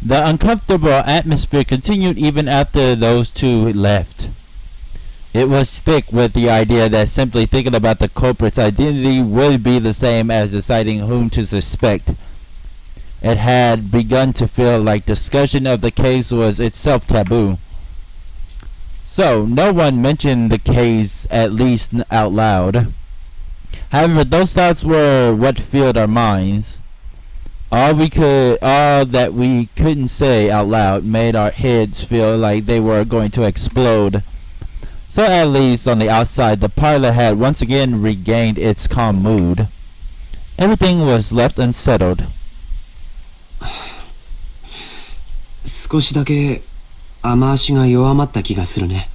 The uncomfortable atmosphere continued even after those two left. It was thick with the idea that simply thinking about the culprit's identity would be the same as deciding whom to suspect. It had begun to feel like discussion of the case was itself taboo. So, no one mentioned the case, at least out loud. However, those thoughts were what filled our minds. All that we couldn't say out loud made our heads feel like they were going to explode. So at least on the outside, the parlor had once again regained its calm mood. Everything was left unsettled. 少しだけ雨足が弱まった気がするね。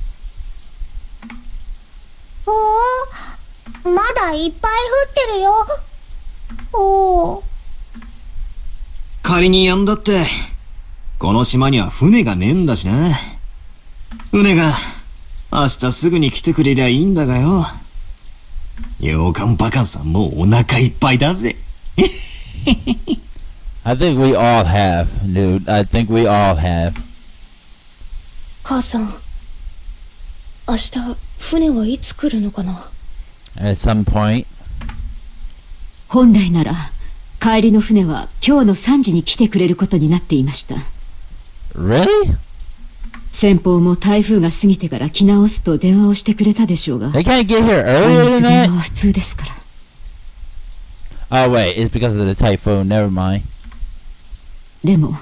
おー、まだいっぱい降ってるよ。おー。仮にやんだって、この島には船がねえんだしな。船が明日すぐに来てくれりゃいいんだがよ。洋館バカンさんもうお腹いっぱいだぜ。I think we all have, dude. I think we all have. 母さん、明日船はいつ来るのかな？ At some point. 本来なら帰りの船は今日の3時に来てくれることになっていました。Really? 先方も台風が過ぎてから来直すと電話をしてくれたでしょうが。They can't get here earlier than 電 that? 話は普通ですから。Oh wait, it's because of the typhoon. Never mind. でも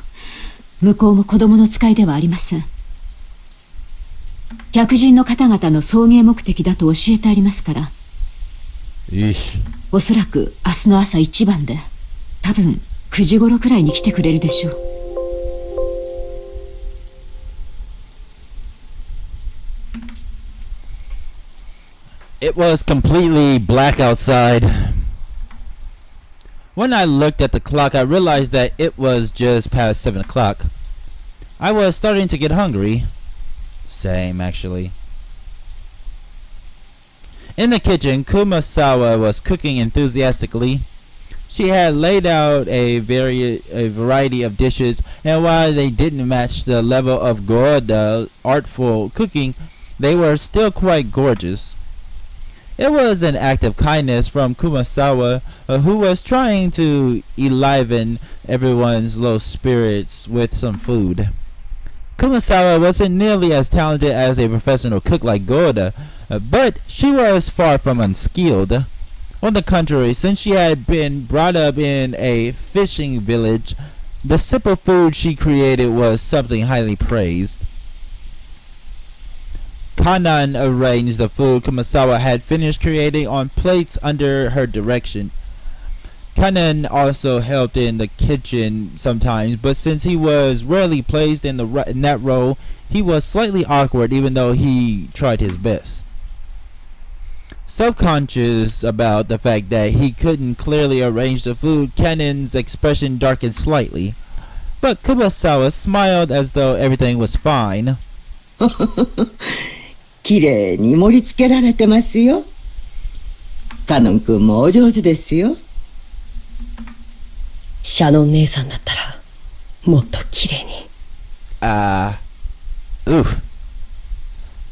向こうも子供の使いではありません。客人の方々の送迎目的だと教えてありますから。Yeesh. おそらく明日の朝一番で、多分9時頃くらいに来てくれるでしょう。It was completely black outside. When I looked at the clock, I realized that it was just past 7 o'clock. I was starting to get hungry. Same, actually. In the kitchen, Kumasawa was cooking enthusiastically. She had laid out a variety of dishes, and while they didn't match the level of Goroda's artful cooking, they were still quite gorgeous. It was an act of kindness from Kumasawa, who was trying to enliven everyone's low spirits with some food. Kumasawa wasn't nearly as talented as a professional cook like Goroda, but she was far from unskilled. On the contrary, since she had been brought up in a fishing village, the simple food she created was something highly praised. Kanon arranged the food Kumasawa had finished creating on plates under her direction. Kanon also helped in the kitchen sometimes, but since he was rarely placed in that role, he was slightly awkward even though he tried his best. Self-conscious about the fact that he couldn't clearly arrange the food, Kanon's expression darkened slightly. But Kumasawa smiled as though everything was fine. きれいに盛り付けられてますよ。カノン君もお上手ですよ。シャノン姉さんだったらもっときれいに。Oof.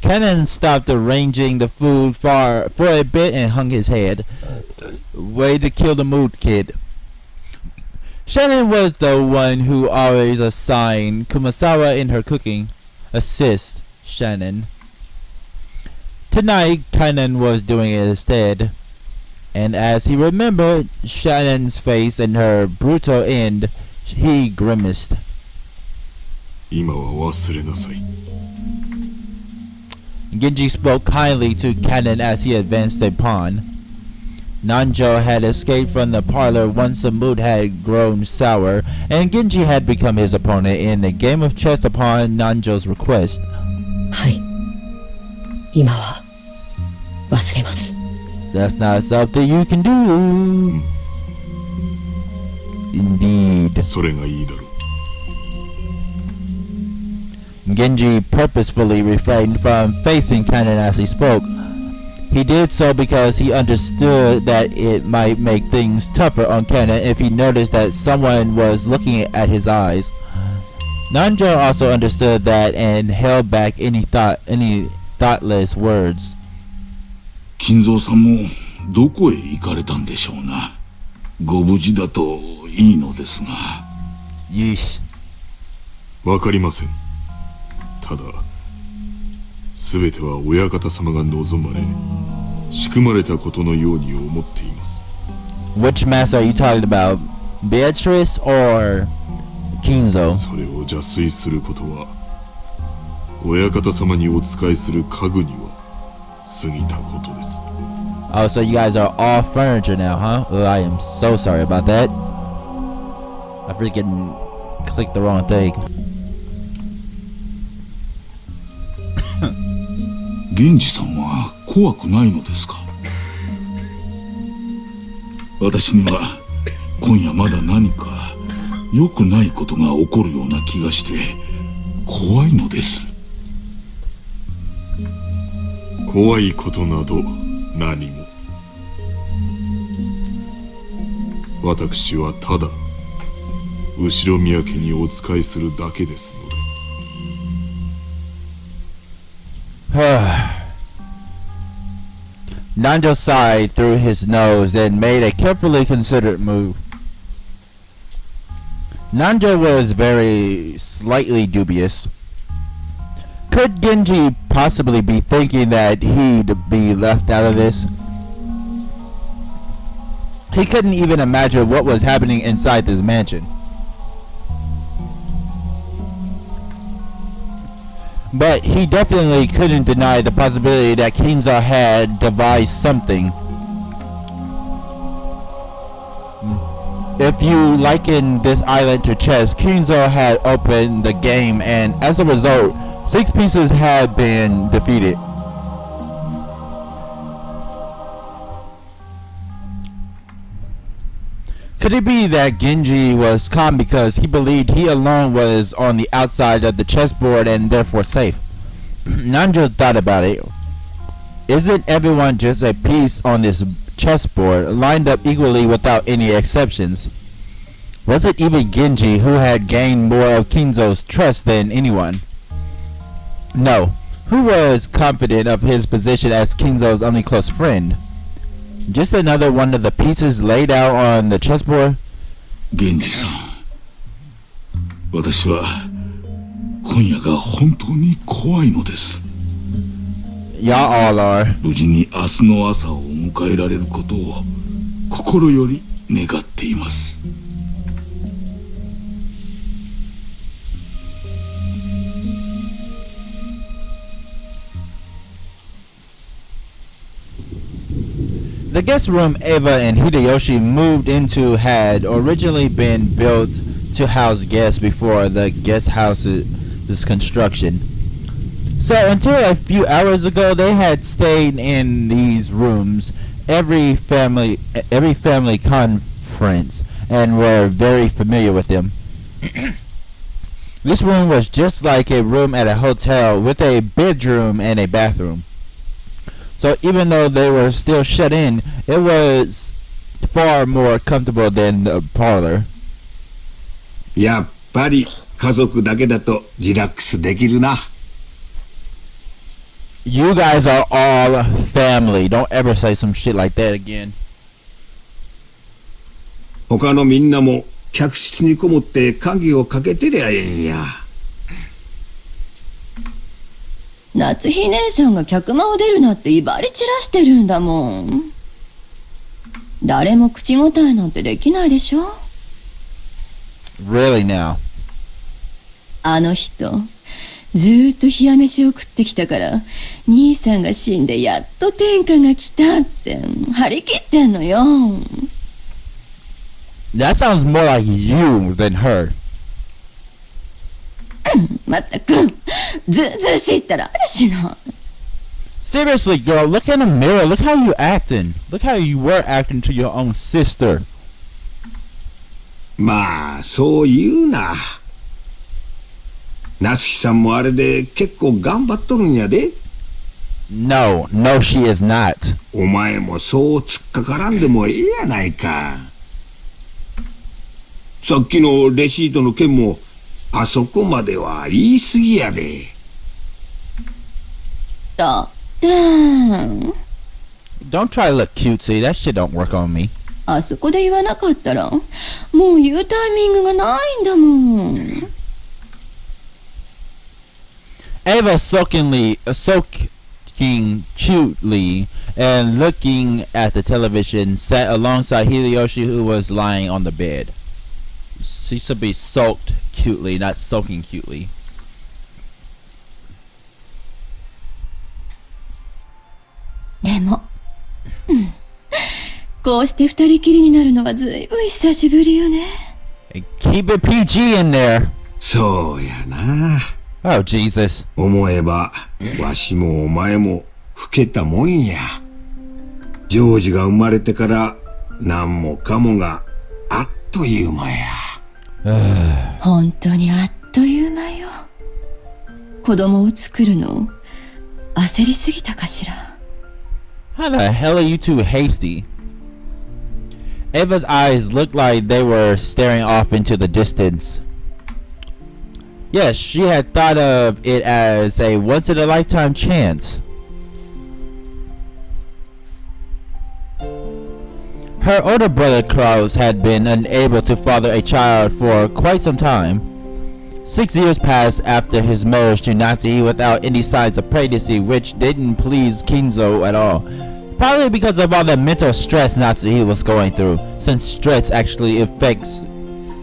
Kanon stopped arranging the food for a bit and hung his head. Way to kill the mood, kid. Shannon was the one who always assigned Kumasawa in her cooking. Assist Shannon. Tonight, Kanon was doing it instead. And as he remembered Shannon's face and her brutal end, he grimaced. 今は忘れなさい。 Genji spoke kindly to Kanon as he advanced a pawn. Nanjo had escaped from the parlor once the mood had grown sour, and Genji had become his opponent in a game of chess upon Nanjo's request. はい。今は忘れます。 That's not something you can do. Indeed. それがいいだろう。 Genji purposefully refrained from facing Kanon as he spoke. He did so because he understood that it might make things tougher on Kanon if he noticed that someone was looking at his eyes. Nanjo also understood that and held back any thoughtless words. 金蔵さんもどこへ行かれたんでしょうな。ご無事だといいのですが。Yeesh. わかりません。ただ、すべては親方様が望まれ、仕組まれたことのように思っています。Which master are you talking about? Beatrice or Kinzo? それを邪推することは、親方様にお仕えする家具には過ぎたことです。Oh, so you guys are all furniture now, huh? Oh, I am so sorry about that. I freaking clicked the wrong thing. 源氏さんは怖くないのですか？私には今夜まだ何か良くないことが起こるような気がして怖いのです。怖いことなど何も。私はただ後ろ宮家にお仕えするだけですので。Nanjo sighed through his nose and made a carefully considered move. Nanjo was very slightly dubious. Could Genji possibly be thinking that he'd be left out of this? He couldn't even imagine what was happening inside this mansion. But he definitely couldn't deny the possibility that Kinzo had devised something. If you liken this island to chess, Kinzo had opened the game, and as a result, 6 pieces had been defeated. Could it be that Genji was calm because he believed he alone was on the outside of the chessboard and therefore safe? Nanjo thought about it. Isn't everyone just a piece on this chessboard, lined up equally without any exceptions? Was it even Genji who had gained more of Kinzo's trust than anyone? No. Who was confident of his position as Kinzo's only close friend? Just another one of the pieces laid out on the chessboard? 源氏さん、私は今夜が本当に怖いのです。Y'all all are. 無事に明日の朝を迎えられることを心より願っています。The guest room Eva and Hideyoshi moved into had originally been built to house guests before the guest house's construction. So until a few hours ago, they had stayed in these rooms every family conference and were very familiar with them. This room was just like a room at a hotel with a bedroom and a bathroom. So even though they were still shut in, it was far more comfortable than the parlor. やっぱり家族だけだとリラックスできるな。You guys are all family. Don't ever say some shit like that again. 他のみんなも客室にこもって鍵をかけてりゃええんや。夏日姉さんが客間を出るなって威張り散らしてるんだもん。誰も口答えなんてできないでしょ。Really now? あの人、ずーっと冷や飯を食ってきたから、兄さんが死んでやっと天下が来たって張り切ってんのよ。That sounds more like you than her. まったく、ずうずうしいったらあるしな。Seriously, girl, look in the mirror. Look how you acting. Look how you were acting to your own sister. まあそう言うな。夏希さんもあれで結構頑張っとるんやで。No, she is not. お前もそう突っかからんでもええやないか。さっきのレシートの件もあそこまでは言い過ぎやで。だってん。Don't try to look cutesy. That shit don't work on me. あそこで言わなかったら、もう言うタイミングがないんだもん。Eva soaking cutely and looking at the television sat alongside Hideyoshi, who was lying on the bed. She should be soaked cutely, not soaking cutely. でも、こうして二人きりになるのはずいぶん久しぶりよね。Keep it PG in there. そうやな。Oh, Jesus. 思えば、わしもお前も老けたもんや。ジョージが生まれてから何もかもがあっという間や。本当にあっという間よ。子供を作るの焦りすぎたかしら。How the hell are you two hasty? Eva's eyes looked like they were staring off into the distance. Yes, she had thought of it as a once-in-a-lifetime chance. Her older brother Klaus had been unable to father a child for quite some time. 6 years passed after his marriage to Natsuhi without any signs of pregnancy, which didn't please Kinzo at all. Probably because of all the mental stress Natsuhi was going through, since stress actually affects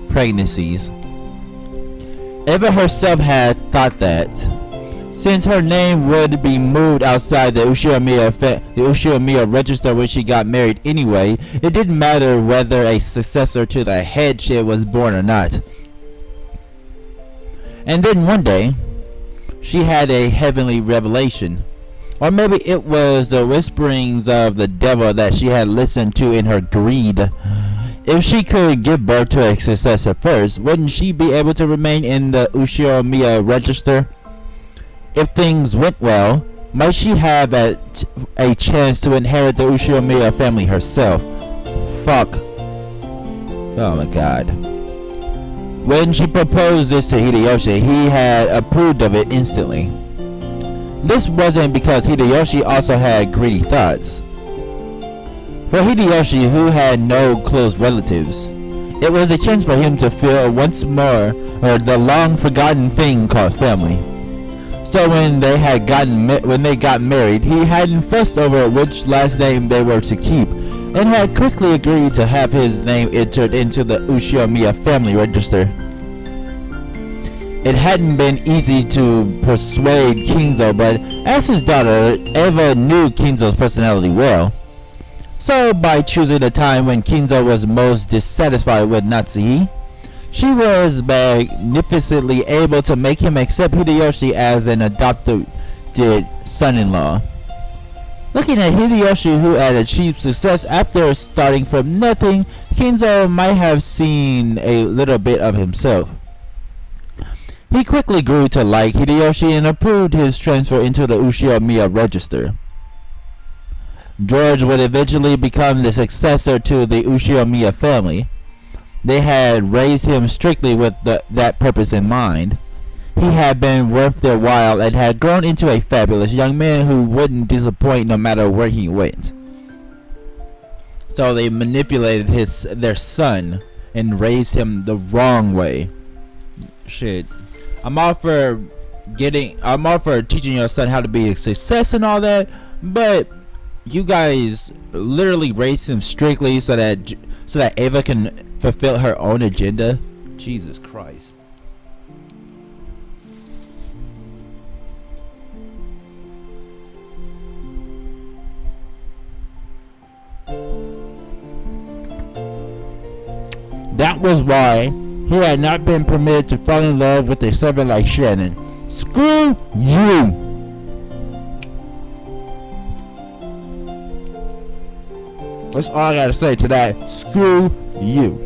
pregnancies. Eva herself had thought that, since her name would be moved outside the Ushiyamiya register when she got married anyway, it didn't matter whether a successor to the headship was born or not. And then one day, she had a heavenly revelation. Or maybe it was the whisperings of the devil that she had listened to in her greed. If she could give birth to a successor first, wouldn't she be able to remain in the Ushiyamiya register? If things went well, might she have a chance to inherit the Ushiyamiya family herself? Fuck. Oh my god. When she proposed this to Hideyoshi, he had approved of it instantly. This wasn't because Hideyoshi also had greedy thoughts. For Hideyoshi, who had no close relatives, it was a chance for him to feel once more the long-forgotten thing called family. So when they got married, he hadn't fussed over which last name they were to keep, and had quickly agreed to have his name entered into the Ushiyamiya family register. It hadn't been easy to persuade Kinzo, but as his daughter, Eva knew Kinzo's personality well. So by choosing a time when Kinzo was most dissatisfied with Natsuhi, she was magnificently able to make him accept Hideyoshi as an adopted son-in-law. Looking at Hideyoshi, who had achieved success after starting from nothing, Kinzo might have seen a little bit of himself. He quickly grew to like Hideyoshi and approved his transfer into the Ushiyamiya register. George would eventually become the successor to the Ushiyamiya family. They had raised him strictly with that purpose in mind. He had been worth their while and had grown into a fabulous young man who wouldn't disappoint no matter where he went. So they manipulated their son and raised him the wrong way. Shit. I'm all for teaching your son how to be a success and all that, but you guys literally raised him strictly so that Eva can fulfill her own agenda. Jesus Christ. That was why he had not been permitted to fall in love with a servant like Shannon. Screw you! That's all I gotta say to that. Screw you.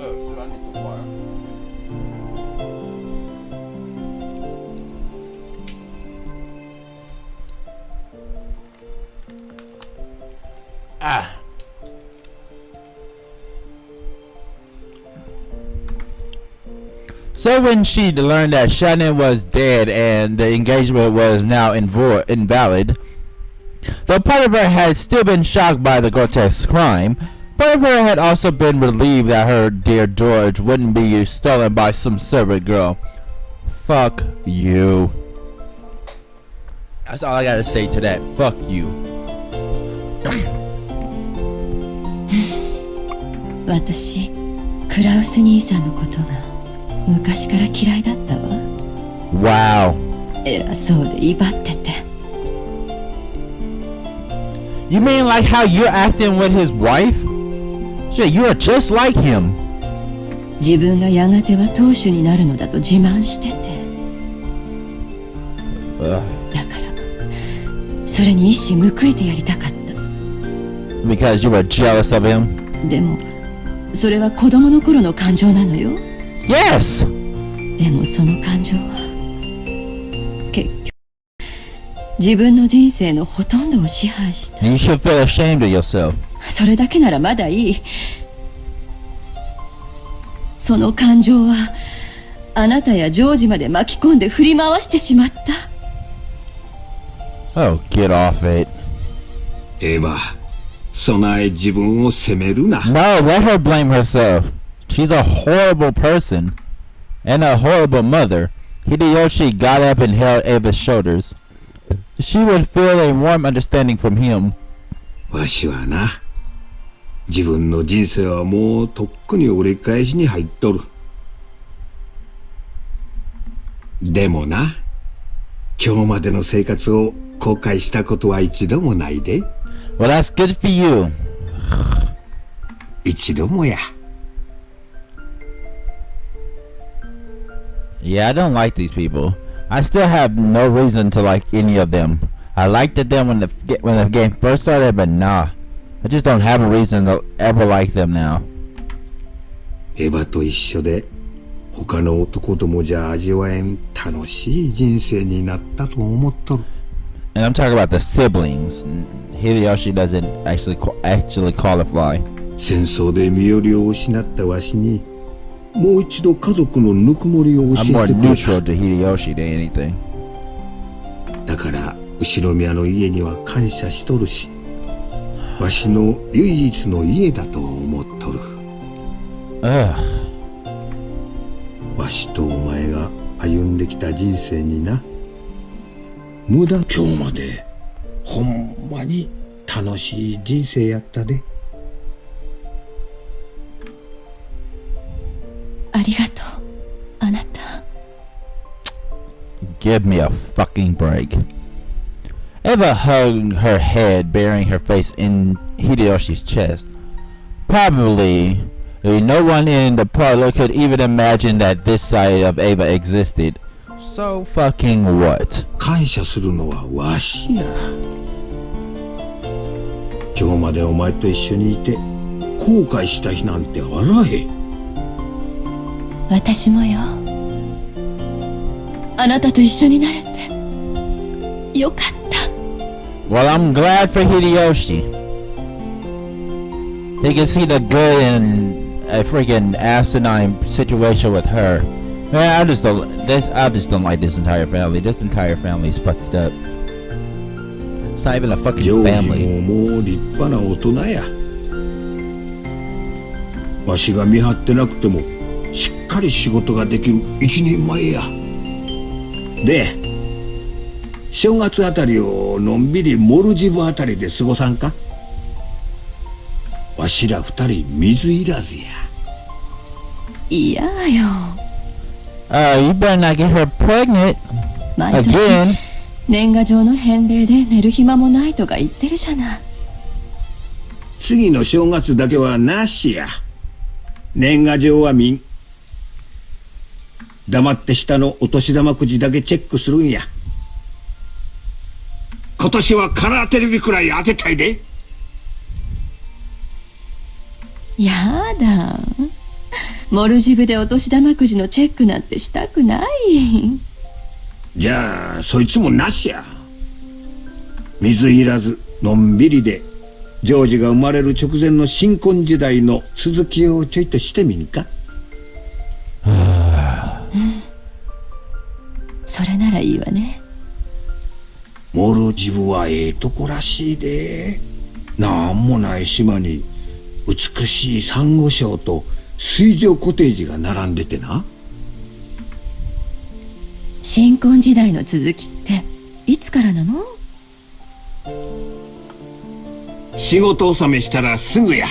Oh, so I need some water. So when she learned that Shannon was dead and the engagement was now invalid, though part of her had still been shocked by the grotesque crime, part of her had also been relieved that her dear George wouldn't be stolen by some servant girl. Fuck you. That's all I gotta say to that. Fuck you. 私、クラウス兄さんのことが昔から嫌いだったわ。Wow. 偉そうで威張ってて。You mean like how you're acting with his wife? Shit, you are just like him. 自分がやがては当主になるのだと自慢してて。だから、それに一矢報いてやりたかった。Because you were jealous of him? でも、それは子供の頃の感情なのよ。Yes! でもその感情は、結局、自分の人生のほとんどを支配した。You should feel ashamed of yourself. それだけならまだいい。その感情は、あなたやジョージまで巻き込んで振り回してしまった。Oh, get off it. エヴァ、備え自分を責めるな。No, let her blame herself. She's a horrible person. And a horrible mother. Hideyoshi got up and held Eva's shoulders. She would feel a warm understanding from him. わしはな、自分の人生はもうとっくに折り返しに入っとる。でもな、今日までの生活を後悔したことは一度もないで。Well, that's good for you. 一度もや。Yeah, I don't like these people. I still have no reason to like any of them. I liked them when the game first started, but nah. I just don't have a reason to ever like them now. エヴァと一緒で他の男どもじゃ味わえん楽しい人生になったと思っとる。And I'm talking about the siblings. Hideyoshi doesn't actually qualify. 戦争で身寄りを失ったわしにもう一度家族のぬくもりを教 I'm more えてくれ neutral た。 to Hideyoshi than anything. だから後宮の家には感謝しとるし、わしの唯一の家だと思っとる。Ugh. わしとお前が歩んできた人生にな、無駄。今日までほんまに楽しい人生やったで。ありがとう、あなた。Give me a fucking break. Eva hugged her head, burying her face in Hideyoshi's chest. Probably, no one in the parlor could even imagine that this side of Eva existed. So fucking what? 感謝するのはわしや。今日までお前と一緒にいて後悔した日なんてあらへん。私もよ。あなたと一緒になれてよかった。Well, I'm glad for Hideyoshi. He can see the good in a freaking asinine situation with her. Man, I just don't like this entire family. This entire family is fucked up. It's not even a ジ fucking ョージ family. ももう立派な大人や。わしが見張ってなくてもしっかり仕事ができる一人前や。で、正月あたりをのんびりモルジブあたりで過ごさんか。わしら二人水いらずや。いやよ。You better not get her pregnant 毎年 again. 年賀状の返礼で寝る暇もないとか言ってるじゃない。次の正月だけはなしや。年賀状は見ん。黙って下のお年玉くじだけチェックするんや。今年はカラーテレビくらい当てたいで。やだ。モルジブでお年玉くじのチェックなんてしたくない。じゃあそいつもなしや。水いらずのんびりでジョージが生まれる直前の新婚時代の続きをちょいとしてみんか。れならいいわね。モルジブはええとこらしいで。なんもない島に美しいサンゴ礁と水上コテージが並んでてな。新婚時代の続きっていつからなの？仕事納めしたらすぐや。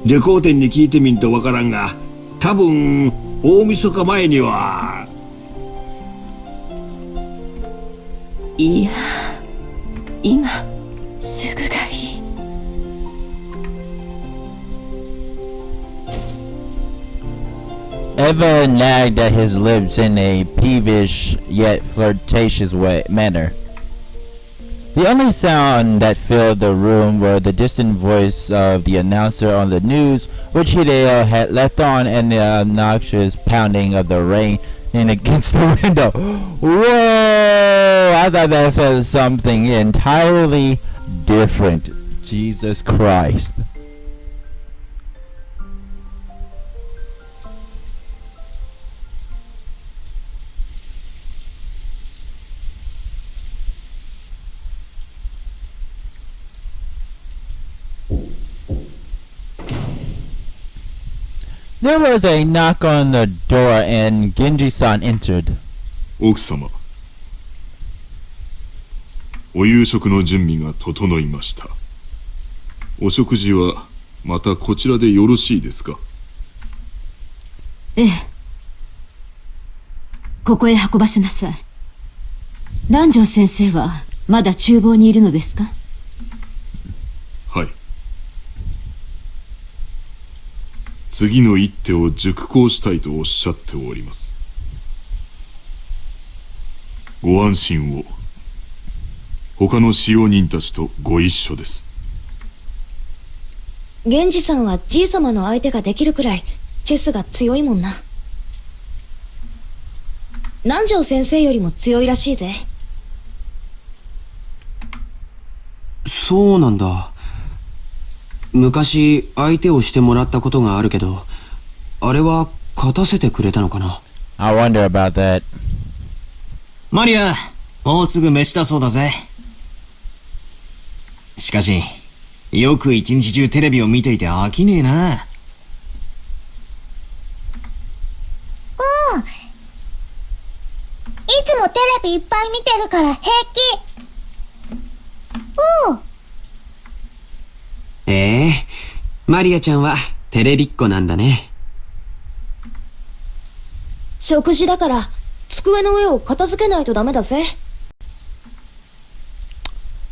旅行店に聞いてみんとわからんが、多分大晦日前には。いや、今すぐがいい。Eva nagged at his lips in a peevish yet flirtatious manner. The only sound that filled the room were the distant voice of the announcer on the news, which Hideo had left on, and the obnoxious pounding of the rain against the window. Whoa! I thought that said something entirely different. Jesus Christ. There was a knock on the door and Genji-san entered. 奥様、お夕食の準備が整いました。お食事はまたこちらでよろしいですか？ええ。ここへ運ばせなさい。南條先生はまだ厨房にいるのですか？はい。次の一手を熟考したいとおっしゃっております。ご安心を。他の使用人たちとご一緒です。源氏さんはじい様の相手ができるくらいチェスが強いもんな。南條先生よりも強いらしいぜ。そうなんだ。昔相手をしてもらったことがあるけど、あれは勝たせてくれたのかな。 I wonder about that. マリア、もうすぐ飯だそうだぜ。しかし、よく一日中テレビを見ていて飽きねえな。うん。いつもテレビいっぱい見てるから平気。うん。マリアちゃんはテレビっ子なんだね。食事だから机の上を片付けないとダメだぜ。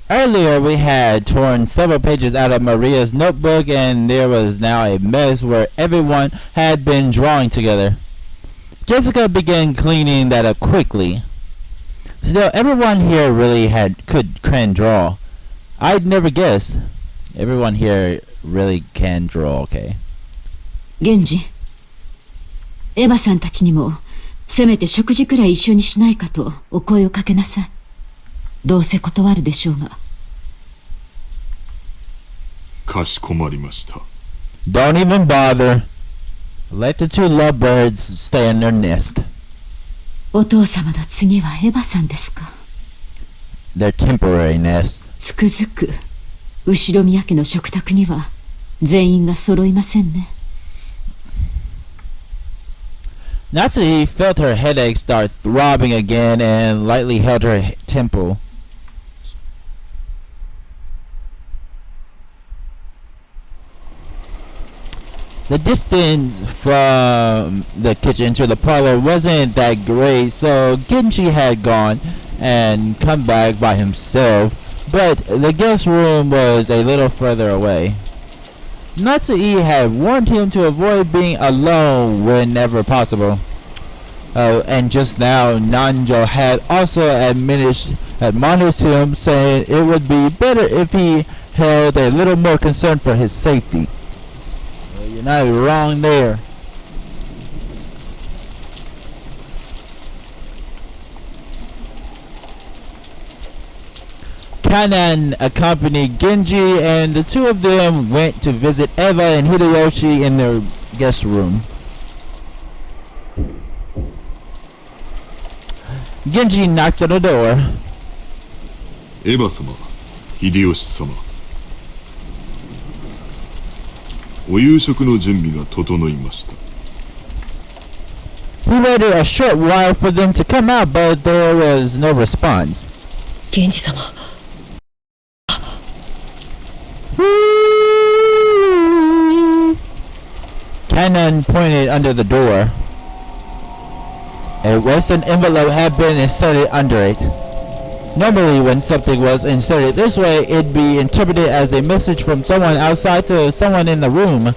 Earlier we had torn several pages out of Maria's notebook and there was now a mess where everyone had been drawing together. Jessica began cleaning that up quickly. Still, everyone here really can draw. I'd never guess. Everyone here really can draw, okay. 源氏、エヴァさんたちにもせめて食事くらい一緒にしないかとお声をかけなさい。どうせ断るでしょうが。かしこまりました。Don't even bother. Let the two lovebirds stay in their nest. お父様の次はエヴァさんですか。Their temporary nest. つくづく後ろ宮家の食卓には全員が揃いませんね。Natsuhi felt her headache start throbbing again and lightly held her temple. The distance from the kitchen to the parlor wasn't that great, so Genji had gone and come back by himself, but the guest room was a little further away. Natsui had warned him to avoid being alone whenever possible. And just now, Nanjo had also admonished him, saying it would be better if he held a little more concern for his safety. Well, you're not wrong there. Kanon accompanied Genji, and the two of them went to visit Eva and Hideyoshi in their guest room. Genji knocked on the door. エヴァ様、秀吉様。お夕食の準備が整いました。He waited a short while for them to come out, but there was no response. 源氏様。Kanon pointed under the door. A western envelope had been inserted under it. Normally, when something was inserted this way, it'd be interpreted as a message from someone outside to someone in the room.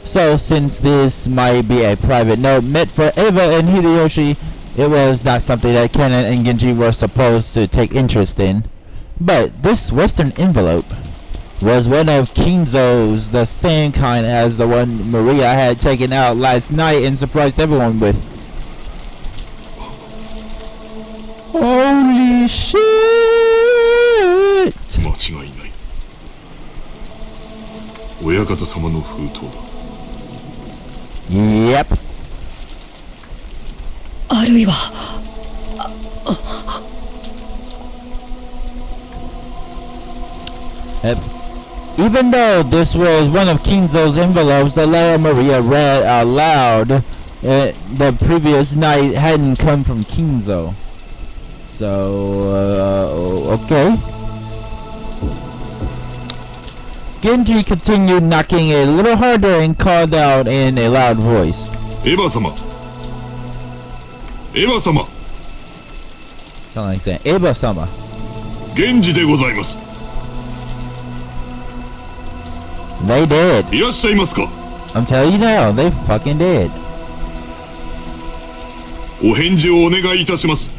So, since this might be a private note meant for Eva and Hideyoshi, it was not something that Kanon and Genji were supposed to take interest in. But this western envelope was one of Kinzo's, the same kind as the one Maria had taken out last night and surprised everyone with. Holy shit! 間違いない。親方様の封筒だ。Yep. あるいは。Even though this was one of Kinzo's envelopes, the letter Maria read out loud the previous night hadn't come from Kinzo. So, okay. Genji continued knocking a little harder and called out in a loud voice. エヴァ様。エヴァ様。 Sound like saying, Eba-sama. 源氏でございます。 They did. いらっしゃいますか。 I'm telling you now, they fucking did. お返事をお願いいたします。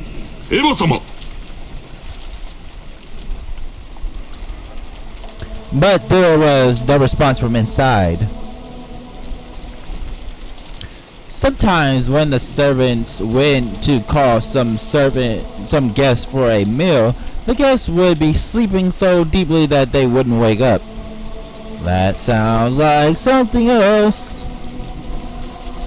エヴァ様。 But there was no response from inside. Sometimes when the servants went to call some guests for a meal, the guests would be sleeping so deeply that they wouldn't wake up. That sounds like something else.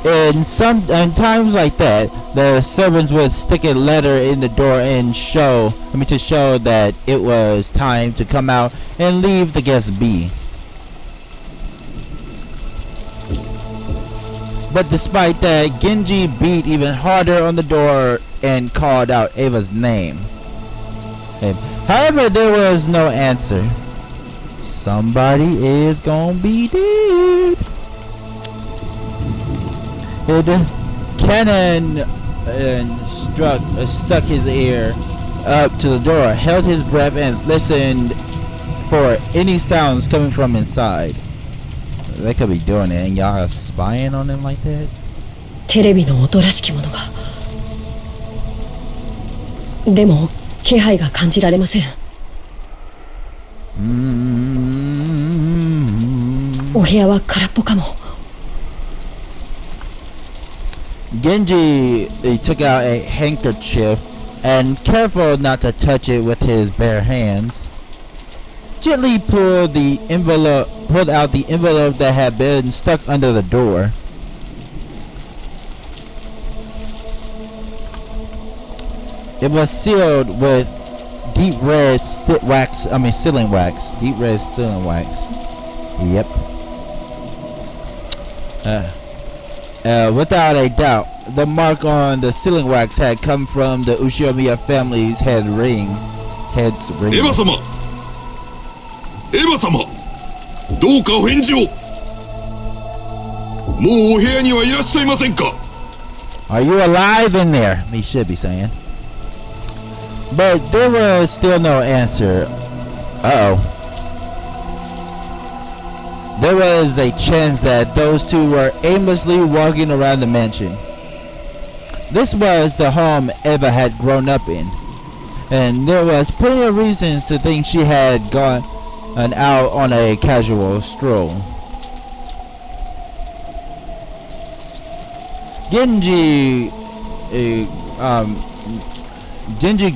In times like that, the servants would stick a letter in the door and to show that it was time to come out and leave the guests be. But despite that, Genji beat even harder on the door and called out Eva's name. However, there was no answer. Somebody is gonna be dead. Kanon stuck his ear up to the door, held his breath, and listened for any sounds coming from inside. They could be doing it, and y'all are spying on him like that? テレビの音らしきものが。でも気配が感じられません。お部屋は空っぽかも。Genji took out a handkerchief and, careful not to touch it with his bare hands, gently pulled out the envelope that had been stuck under the door. It was sealed with deep red sealing wax. Deep red sealing wax. Yep. Without a doubt, the mark on the sealing wax had come from the Uchinomiya family's head's ring. エヴァ様。エヴァ様。どうかお返事を。もうお部屋にはいらっしゃいませんか。 Are you alive in there? He should be saying. But there was still no answer. There was a chance that those two were aimlessly walking around the mansion. This was the home Eva had grown up in, and there was plenty of reasons to think she had gone out on a casual stroll. Genji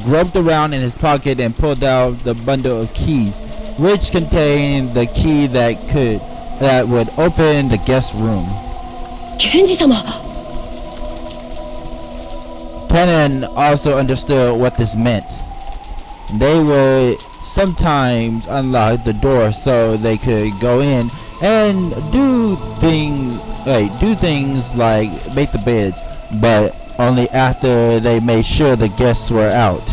groped around in his pocket and pulled out the bundle of keys, which contained the key that would open the guest room. 源氏様。Kanon also understood what this meant. They would sometimes unlock the door so they could go in and do things like make the beds, but only after they made sure the guests were out.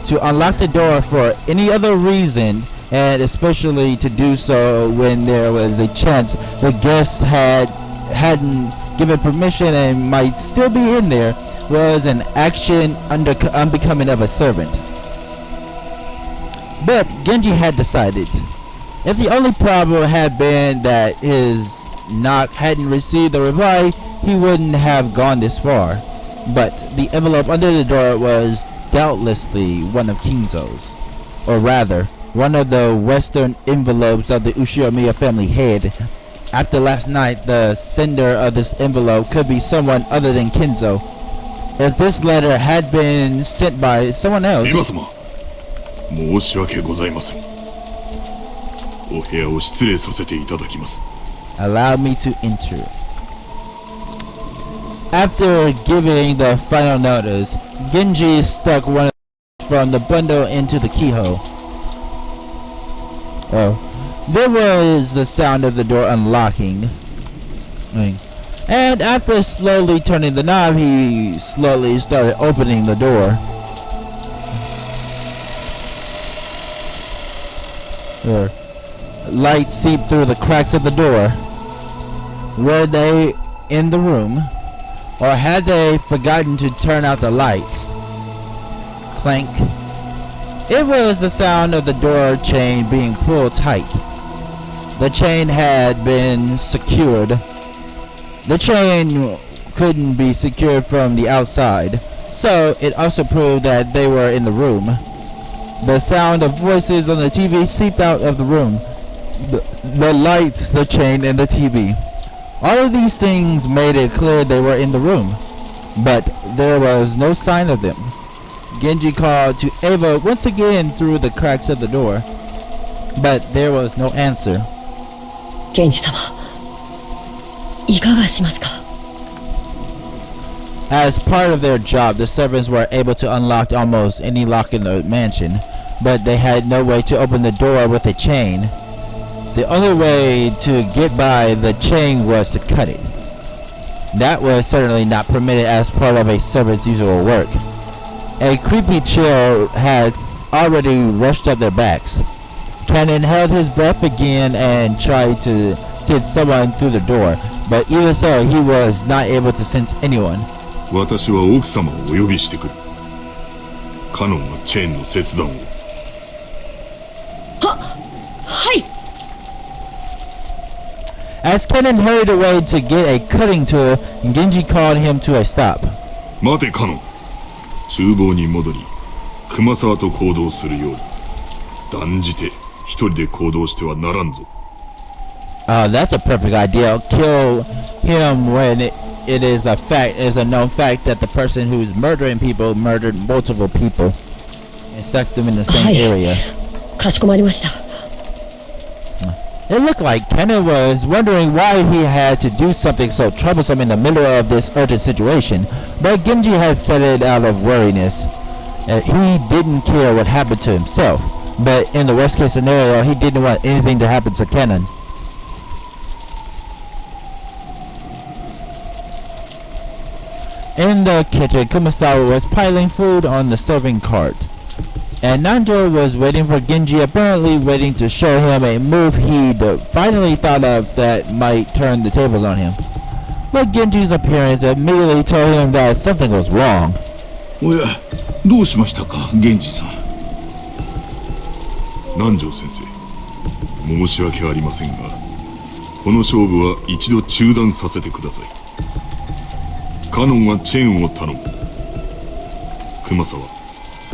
To unlock the door for any other reason, and especially to do so when there was a chance the guests hadn't given permission and might still be in there, was an action unbecoming of a servant. But Genji had decided, if the only problem had been that his knock hadn't received a reply, he wouldn't have gone this far. But the envelope under the door was doubtlessly one of Kinzo's, or rather, one of the western envelopes of the Uchinomiya family had. After last night, the sender of this envelope could be someone other than Kinzo. If this letter had been sent by someone else... 申し訳ございません。お部屋を失礼させていただきます。 Allow me to enter. After giving the final notice, Genji stuck one from the bundle into the keyhole. Oh. There was the sound of the door unlocking. And after slowly turning the knob, he slowly started opening the door. Light seeped through the cracks of the door. Were they in the room? Or had they forgotten to turn out the lights? Clank. It was the sound of the door chain being pulled tight. The chain had been secured. The chain couldn't be secured from the outside, so it also proved that they were in the room. The sound of voices on the TV seeped out of the room. The lights, the chain, and the TV. All of these things made it clear they were in the room, but there was no sign of them. Genji called to Eva once again through the cracks of the door, but there was no answer. Genji-sama, いかがしますか? As part of their job, the servants were able to unlock almost any lock in the mansion, but they had no way to open the door with a chain. The only way to get by the chain was to cut it. That was certainly not permitted as part of a servant's usual work. A creepy chill had already rushed up their backs. Kanon held his breath again and tried to send someone through the door, but even so, he was not able to sense anyone. 私は奥様をお呼びしてくる。カノンはチェーンの切断を。はい。 As Kanon hurried away to get a cutting tool, Genji called him to a stop. 待てカノン。厨房に戻り、熊沢と行動するように。断じて一人で行動してはならんぞ。That's a perfect idea. Kill him when it is a known fact that the person who's murdering people murdered multiple people and stuck them in the same area. かしこまりました。 It looked like Kanon was wondering why he had to do something so troublesome in the middle of this urgent situation, but Genji had said it out of worriness. He didn't care what happened to himself, but in the worst case scenario, he didn't want anything to happen to Kanon. In the kitchen, Kumasawa was piling food on the serving cart, and Nanjo was waiting for Genji, apparently waiting to show him a move he'd finally thought of that might turn the tables on him. But Genji's appearance immediately told him that something was wrong. おや、どうしましたか、源氏さん。南條先生、申し訳ありませんが、この勝負は一度中断させてください。カノンはチェーンを頼む。熊沢、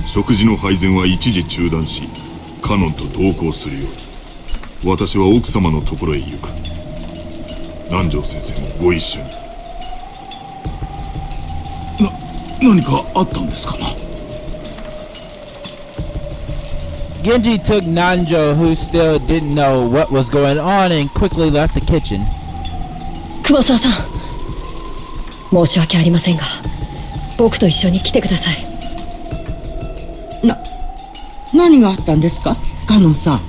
食事の配膳は一時中断し、カノンと同行するように。私は奥様のところへ行く。南條先生もご一緒に。何かあったんですかな。Genji took Nanjo, who still didn't know what was going on, and quickly left the kitchen. 熊沢さん、申し訳ありませんが、僕と一緒に来てください。何があったんですか、カノンさん。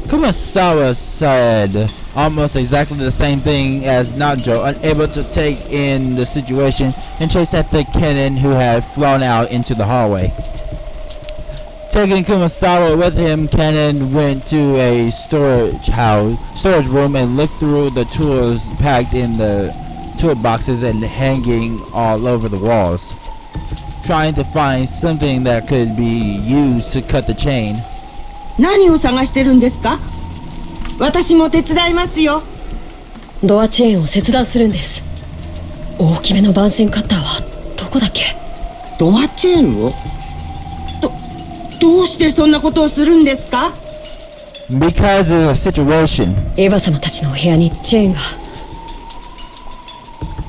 Kumasawa said almost exactly the same thing as Najo, unable to take in the situation and chase after Kanon, who had flown out into the hallway. Taking Kumasawa with him, Kanon went to a storage room and looked through the tools packed in the toolboxes and hanging all over the walls, trying to find something that could be used to cut the chain. 何を探してるんですか？私も手伝いますよ。ドアチェーンを切断するんです。大きめの番線カッターはどこだっけ？ドアチェーンを？どうしてそんなことをするんですか？ Because of the situation. エヴァ様たちのお部屋にチェーンが。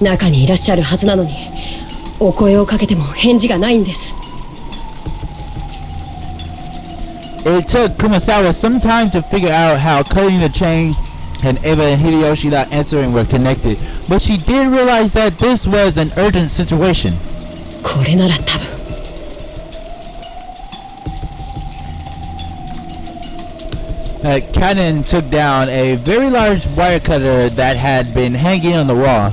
中にいらっしゃるはずなのに、お声をかけても返事がないんです。It took Kumasawa some time to figure out how cutting the chain and Eva and Hideyoshi not answering were connected, but she did realize that this was an urgent situation. これなら多分。Kanon took down a very large wire cutter that had been hanging on the wall.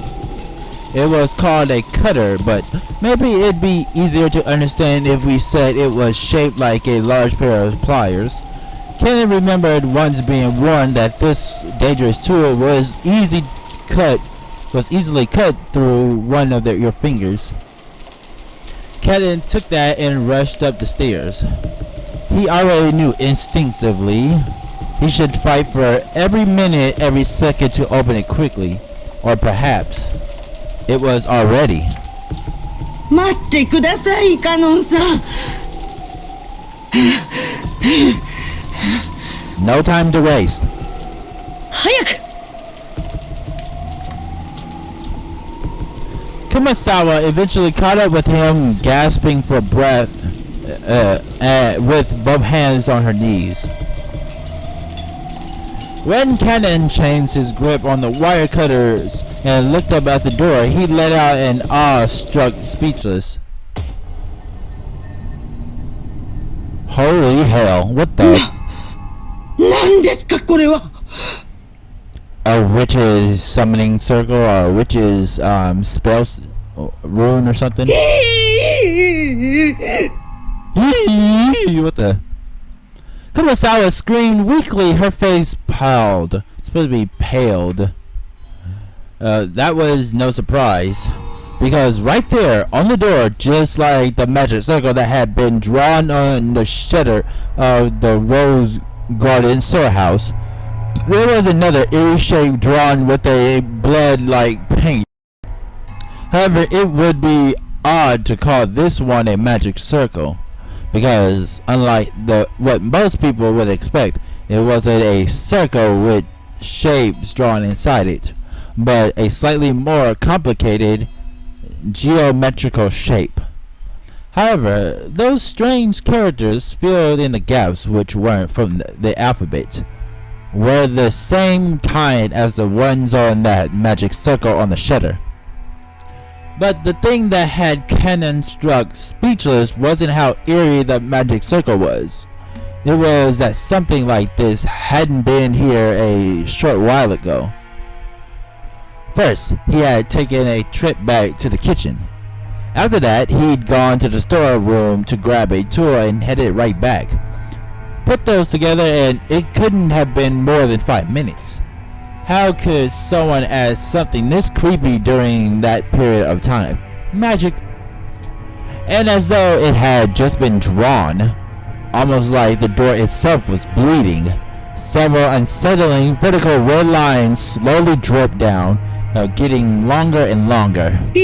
It was called a cutter, but maybe it'd be easier to understand if we said it was shaped like a large pair of pliers. Kanon remembered once being warned that this dangerous tool was easily cut through one of your fingers. Kanon took that and rushed up the stairs. He already knew instinctively he should fight for every minute, every second to open it quickly, or perhaps it was already. 待ってください、カノンさん。No time to waste. 早く。Kumasawa eventually caught up with him, gasping for breath, with both hands on her knees. When Kanon changed his grip on the wire cutters and looked up at the door, he let out an awe-struck speechless. Holy hell, what the? 何ですかこれは。 A witch's summoning circle or a witch's spell rune or something? What the? Kumasawa screamed weakly, her face paled. Supposed to be paled. That was no surprise, because right there on the door, just like the magic circle that had been drawn on the shutter of the Rose Garden storehouse, there was another eerie shape drawn with a blood-like paint. However, it would be odd to call this one a magic circle, because unlike what most people would expect, it wasn't a circle with shapes drawn inside it, but a slightly more complicated geometrical shape. However, those strange characters filled in the gaps which weren't from the alphabet were the same kind as the ones on that magic circle on the shutter. But the thing that had Kanon struck speechless wasn't how eerie the magic circle was. It was that something like this hadn't been here a short while ago. First, he had taken a trip back to the kitchen. After that, he'd gone to the storeroom to grab a tool and headed right back. Put those together and it couldn't have been more than 5 minutes. How could someone add something this creepy during that period of time? Magic. And as though it had just been drawn, almost like the door itself was bleeding, several unsettling vertical red lines slowly dripped down, getting longer and longer. That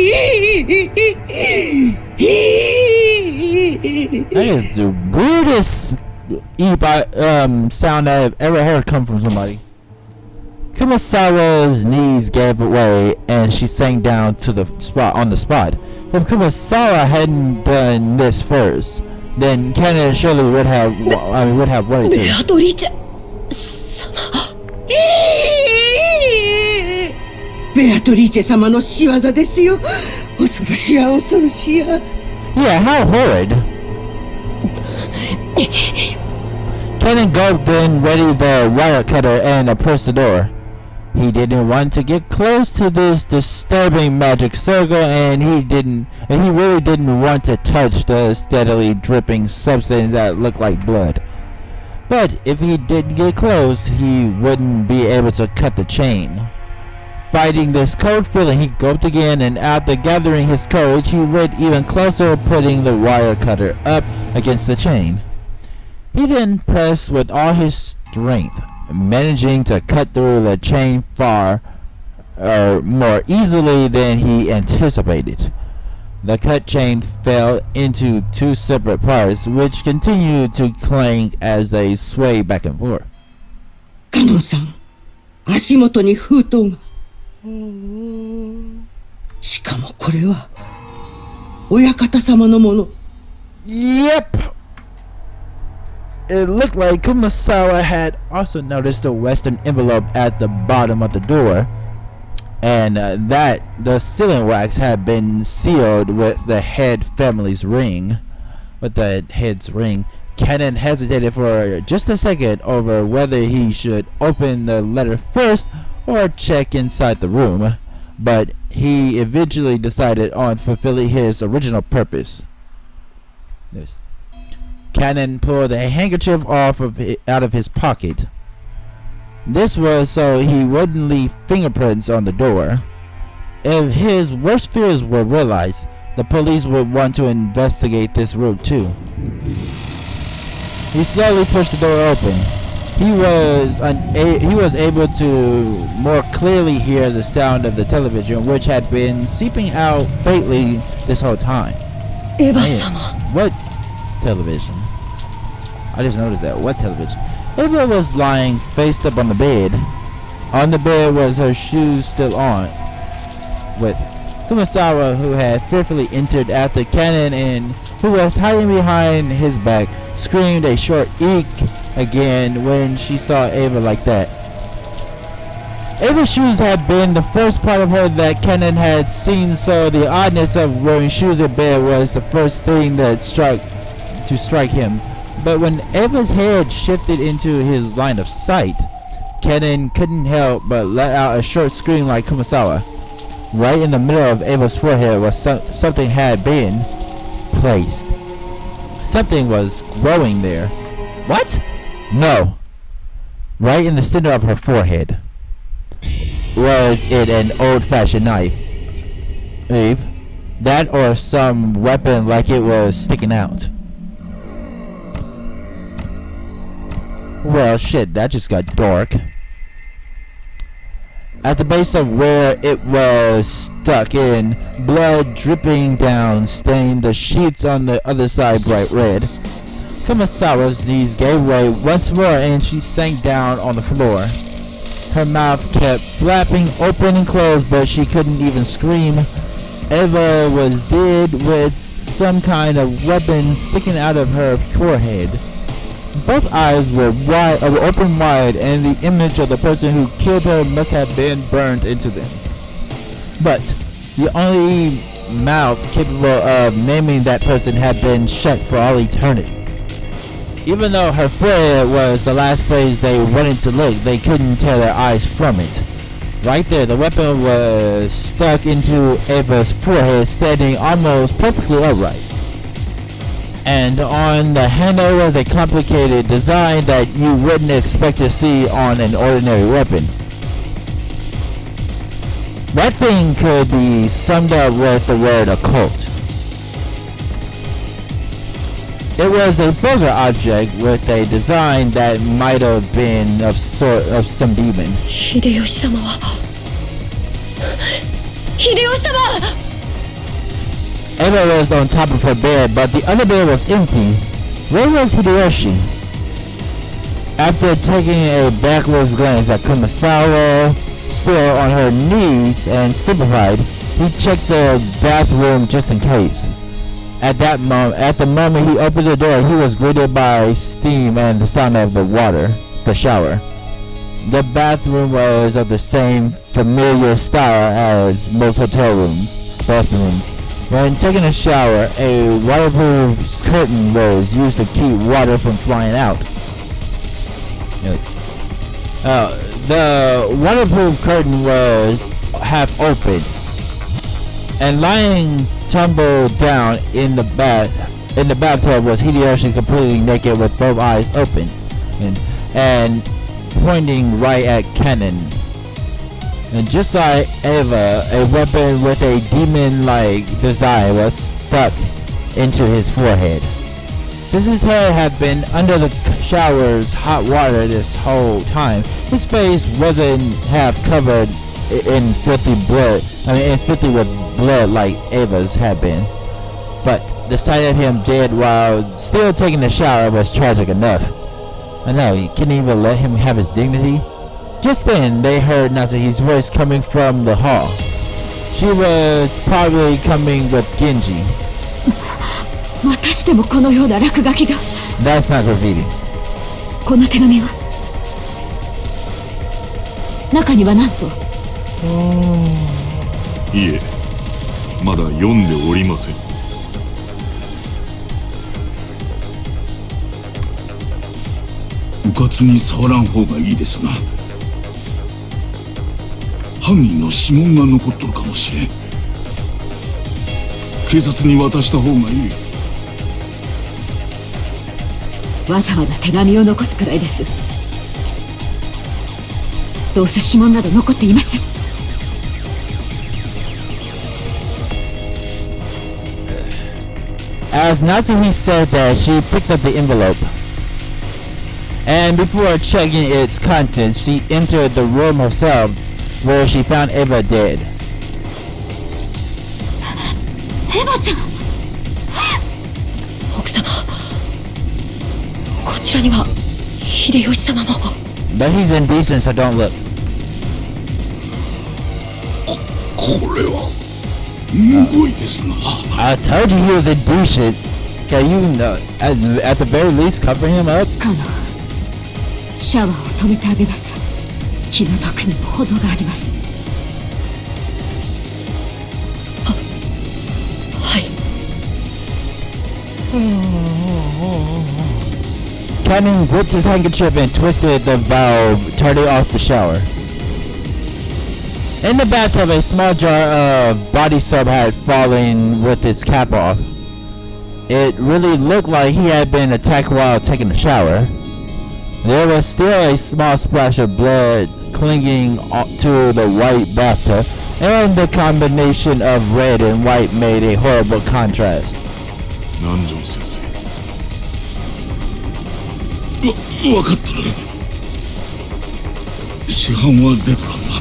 is the weirdest sound I've ever heard come from somebody. Kumasawa's knees gave way and she sank down to the spot on the spot. If Kumasawa hadn't done this first, then Kanon surely would have wanted to. ベアトリーチェ様。ベアトリーチェ様の仕業ですよ。恐ろしや恐ろしや。Yeah, how horrid. Kanon gulped in, ready the wire cutter, and approached the door. He didn't want to get close to this disturbing magic circle, and he really didn't want to touch the steadily dripping substance that looked like blood. But if he didn't get close, he wouldn't be able to cut the chain. Fighting this cold feeling, he gulped again, and after gathering his courage, he went even closer, putting the wire cutter up against the chain. He then pressed with all his strength, managing to cut through the chain far more easily than he anticipated. The cut chain fell into two separate parts, which continued to clank as they swayed back and forth. カノンさん、足元に封筒が。しかもこれは親方様のもの。 Yep! It looked like Kumasawa had also noticed the western envelope at the bottom of the door, and that the sealing wax had been sealed with the head family's ring. With the head's ring, Kanon hesitated for just a second over whether he should open the letter first or check inside the room, but he eventually decided on fulfilling his original purpose. Kanon pulled a handkerchief out of his pocket. This was so he wouldn't leave fingerprints on the door. If his worst fears were realized, the police would want to investigate this room too. He slowly pushed the door open. He was able to more clearly hear the sound of the television, which had been seeping out faintly this whole time. Eva-sama. What television? I just noticed that. What television? Eva was lying faced up on the bed. On the bed was her shoes still on, with Kumasawa, who had fearfully entered after Kanon and who was hiding behind his back, screamed a short eek again when she saw Eva like that. Eva's shoes had been the first part of her that Kanon had seen, so the oddness of wearing shoes in bed was the first thing that strike him. But when Eva's head shifted into his line of sight, Kanon couldn't help but let out a short scream like Kumasawa. Right in the middle of Eva's forehead was something had been placed. Something was growing there. What? No. Right in the center of her forehead. Was it an old-fashioned knife? Eve? That or some weapon like it was sticking out? Well, shit, that just got dark. At the base of where it was stuck in, blood dripping down stained the sheets on the other side bright red. Kumasawa's knees gave way once more and she sank down on the floor. Her mouth kept flapping open and closed, but she couldn't even scream. Eva was dead with some kind of weapon sticking out of her forehead. Both eyes were open wide, and the image of the person who killed her must have been burned into them. But the only mouth capable of naming that person had been shut for all eternity. Even though her forehead was the last place they wanted to look, they couldn't tear their eyes from it. Right there, the weapon was stuck into Eva's forehead, standing almost perfectly upright. And on the handle was a complicated design that you wouldn't expect to see on an ordinary weapon. That thing could be summed up with the word occult. It was a vulgar object with a design that might have been of some demon. Hideyoshi-sama wa... Hideyoshi-sama! Eva was on top of her bed, but the other bed was empty. Where was Hideyoshi? After taking a backwards glance at Kumasawa, still on her knees and stupefied, he checked the bathroom just in case. At the moment he opened the door, he was greeted by steam and the sound of the water, the shower. The bathroom was of the same familiar style as most hotel bathrooms. When taking a shower, a waterproof curtain was used to keep water from flying out. The waterproof curtain was half open, and lying tumbled down in the bathtub was Hideyoshi, completely naked with both eyes open, and pointing right at Kanon. And just like Eva, a weapon with a demon-like design was stuck into his forehead. Since his head had been under the shower's hot water this whole time, his face wasn't half covered in filthy with blood like Eva's had been. But the sight of him dead while still taking a shower was tragic enough. I know, you couldn't even let him have his dignity. Just then, they heard Natsuhi's voice coming from the hall. She was probably coming with Genji. またしてもこのような落書きが。 That's not graffiti. この手紙は中にはなんと。いえ、まだ読んでおりません。うかつに触らん方がいいですな。犯人の指紋が残っとるかもしれん。警察に渡した方がいい。わざわざ手紙を残すくらいです。どうせ指紋など残っていません。As Natsuhi said that, she picked up the envelope. And before checking its contents, she entered the room herself, where she found Eva dead. エヴァさん、奥様、こちらには秀吉様も。 But he's indecent, so don't look. これはむごいですな。I told you he was indecent. Can you, at the very least, cover him up? カノン、シャワーを止めてあげなさい。気の毒にも程があります。はい。Kanon gripped his handkerchief and twisted the valve, turning off the shower. In the bathtub, a small jar of body soap had fallen with its cap off. It really looked like he had been attacked while taking a shower. There was still a small splash of blood clinging to the white bathtub, and the combination of red and white made a horrible contrast. 南條先生。わかったな。死斑は出とらんな。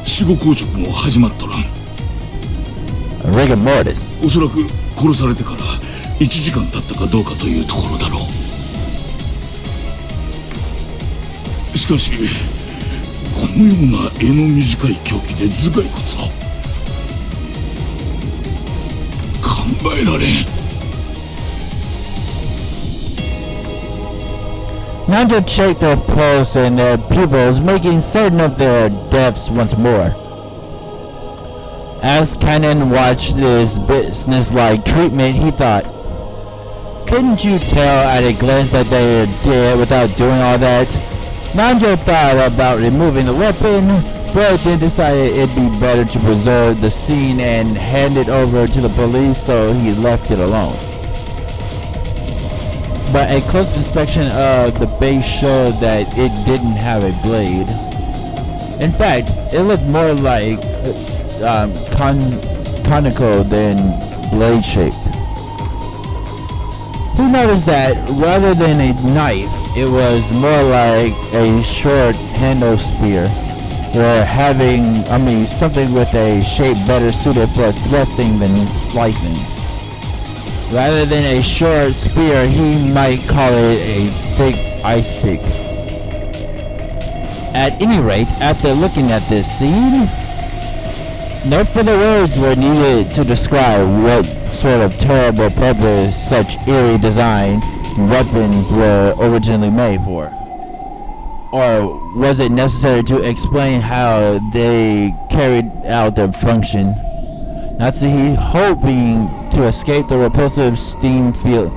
死後硬直も始まっとらん。Rigor mortis. おそらく殺されてから1時間経ったかどうかというところだろう。しかしこのような柄の短い凶器で頭蓋骨を考えられん。Nando checked their pulse and their pupils, making certain of their depths once more. As Kanon watched this business-like treatment, he thought, couldn't you tell at a glance that they were dead without doing all that? Nando thought about removing the weapon, but then decided it'd be better to preserve the scene and hand it over to the police, so he left it alone. But a close inspection of the base showed that it didn't have a blade. In fact, it looked more like conical than blade-shaped. He noticed that rather than a knife, it was more like a short handle spear, or something with a shape better suited for thrusting than slicing. Rather than a short spear, he might call it a thick ice pick. At any rate, after looking at this scene, no further words were needed to describe what sort of terrible purpose such eerie design weapons were originally made for? Or was it necessary to explain how they carried out their function? Natsuhi, hoping to escape the repulsive steam filling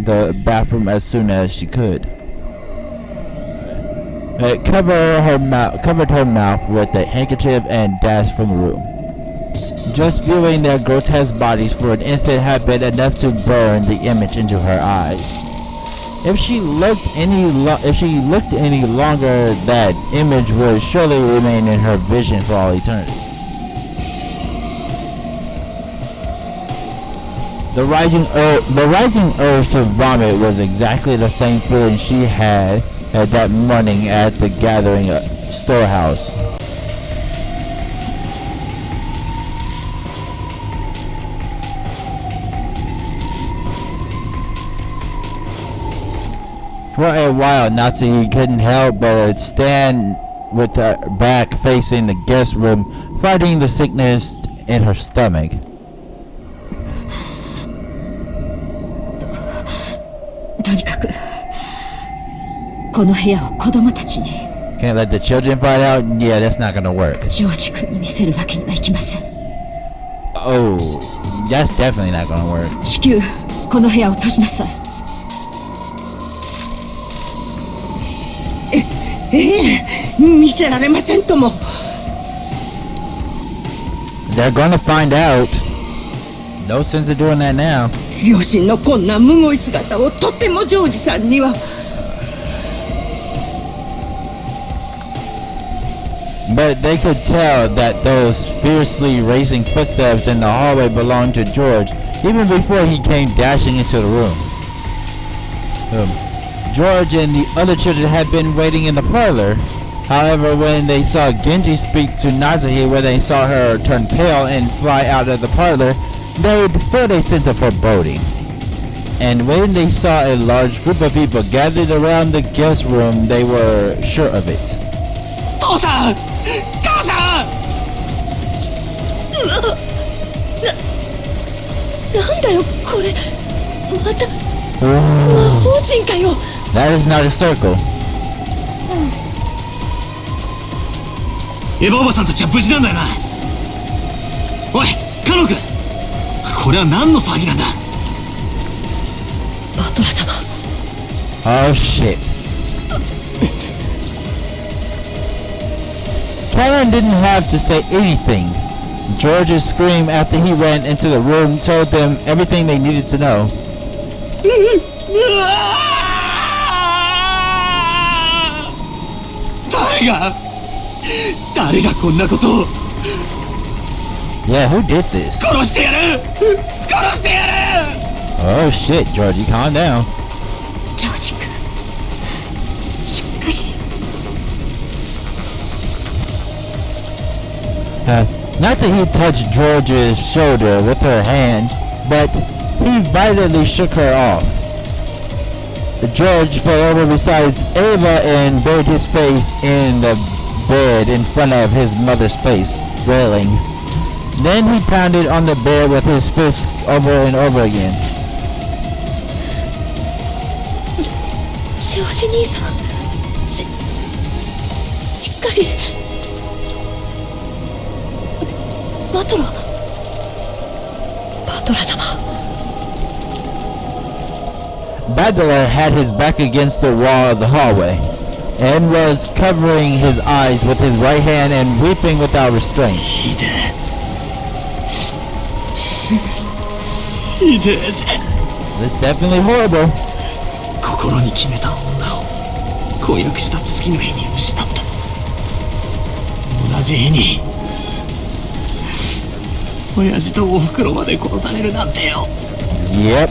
the bathroom as soon as she could. It covered her mouth with a handkerchief and dashed from the room. Just viewing their grotesque bodies for an instant had been enough to burn the image into her eyes. If she looked any longer, that image would surely remain in her vision for all eternity. The rising urge to vomit was exactly the same feeling she had that morning at the gathering storehouse. For a while, Natsuhi couldn't help but stand with her back facing the guest room, fighting the sickness in her stomach. Can't let the children find out? Yeah, that's not gonna work. Oh, that's definitely not gonna work. They're gonna find out. No sense of doing that now. But they could tell that those fiercely racing footsteps in the hallway belonged to George, even before he came dashing into the room. George and the other children had been waiting in the parlor. However, when they saw Genji speak to Natsuhi, when they saw her turn pale and fly out of the parlor, they felt a sense of foreboding. And when they saw a large group of people gathered around the guest room, they were sure of it. That is not a circle. エヴァおばさんたちは無事なんだよな。おい、カノン君、これは何の騒ぎなんだ。バトラ様。Oh shit. Kanon didn't have to say anything. George's scream after he ran into the room told them everything they needed to know. Yeah, who did this? Oh shit, Georgie, calm down. Not that he touched George's shoulder with her hand, but he violently shook her off. George fell over beside Eva and buried his face in the bed in front of his mother's face, wailing. Then he pounded on the bed with his fist over and over again. George 兄さん、しっかり。バトラ様。Battler had his back against the wall of the hallway and was covering his eyes with his right hand and weeping without restraint. This is definitely horrible. 心に決めた女を婚約した次の日に失った。同じ日に親父とおふくろまで殺されるなんてよ。Yep.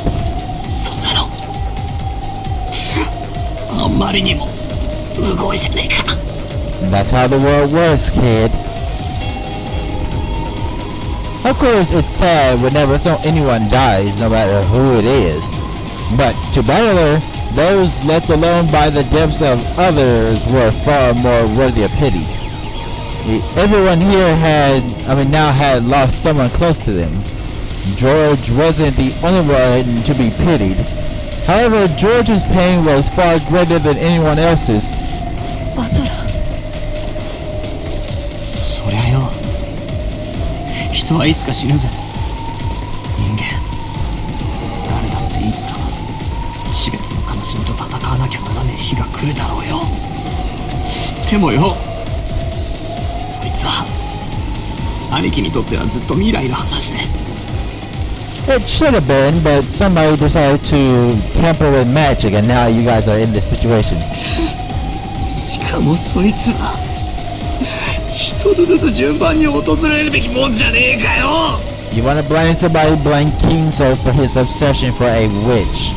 そんなのあんまりにもむごいじゃねえか。That's how the world works, kid. Of course, it's sad whenever anyone dies, no matter who it is. But to Battler, those left alone by the deaths of others were far more worthy of pity. Everyone here now had lost someone close to them. George wasn't the only one to be pitied. However, George's pain was far greater than anyone else's. バトラー。そりゃよ、人はいつか死ぬぜ。人間誰だっていつか死別の悲しみと戦わなきゃならねえ日が来るだろうよ。でもよ、そいつは兄貴にとってはずっと未来の話で。It should have been, but somebody decided to tamper with magic, and now you guys are in this situation. しかもそいつは一つずつ順番に訪れるべきもんじゃねえかよ。 You want to blame somebody? Blame Kingso for his obsession for a witch.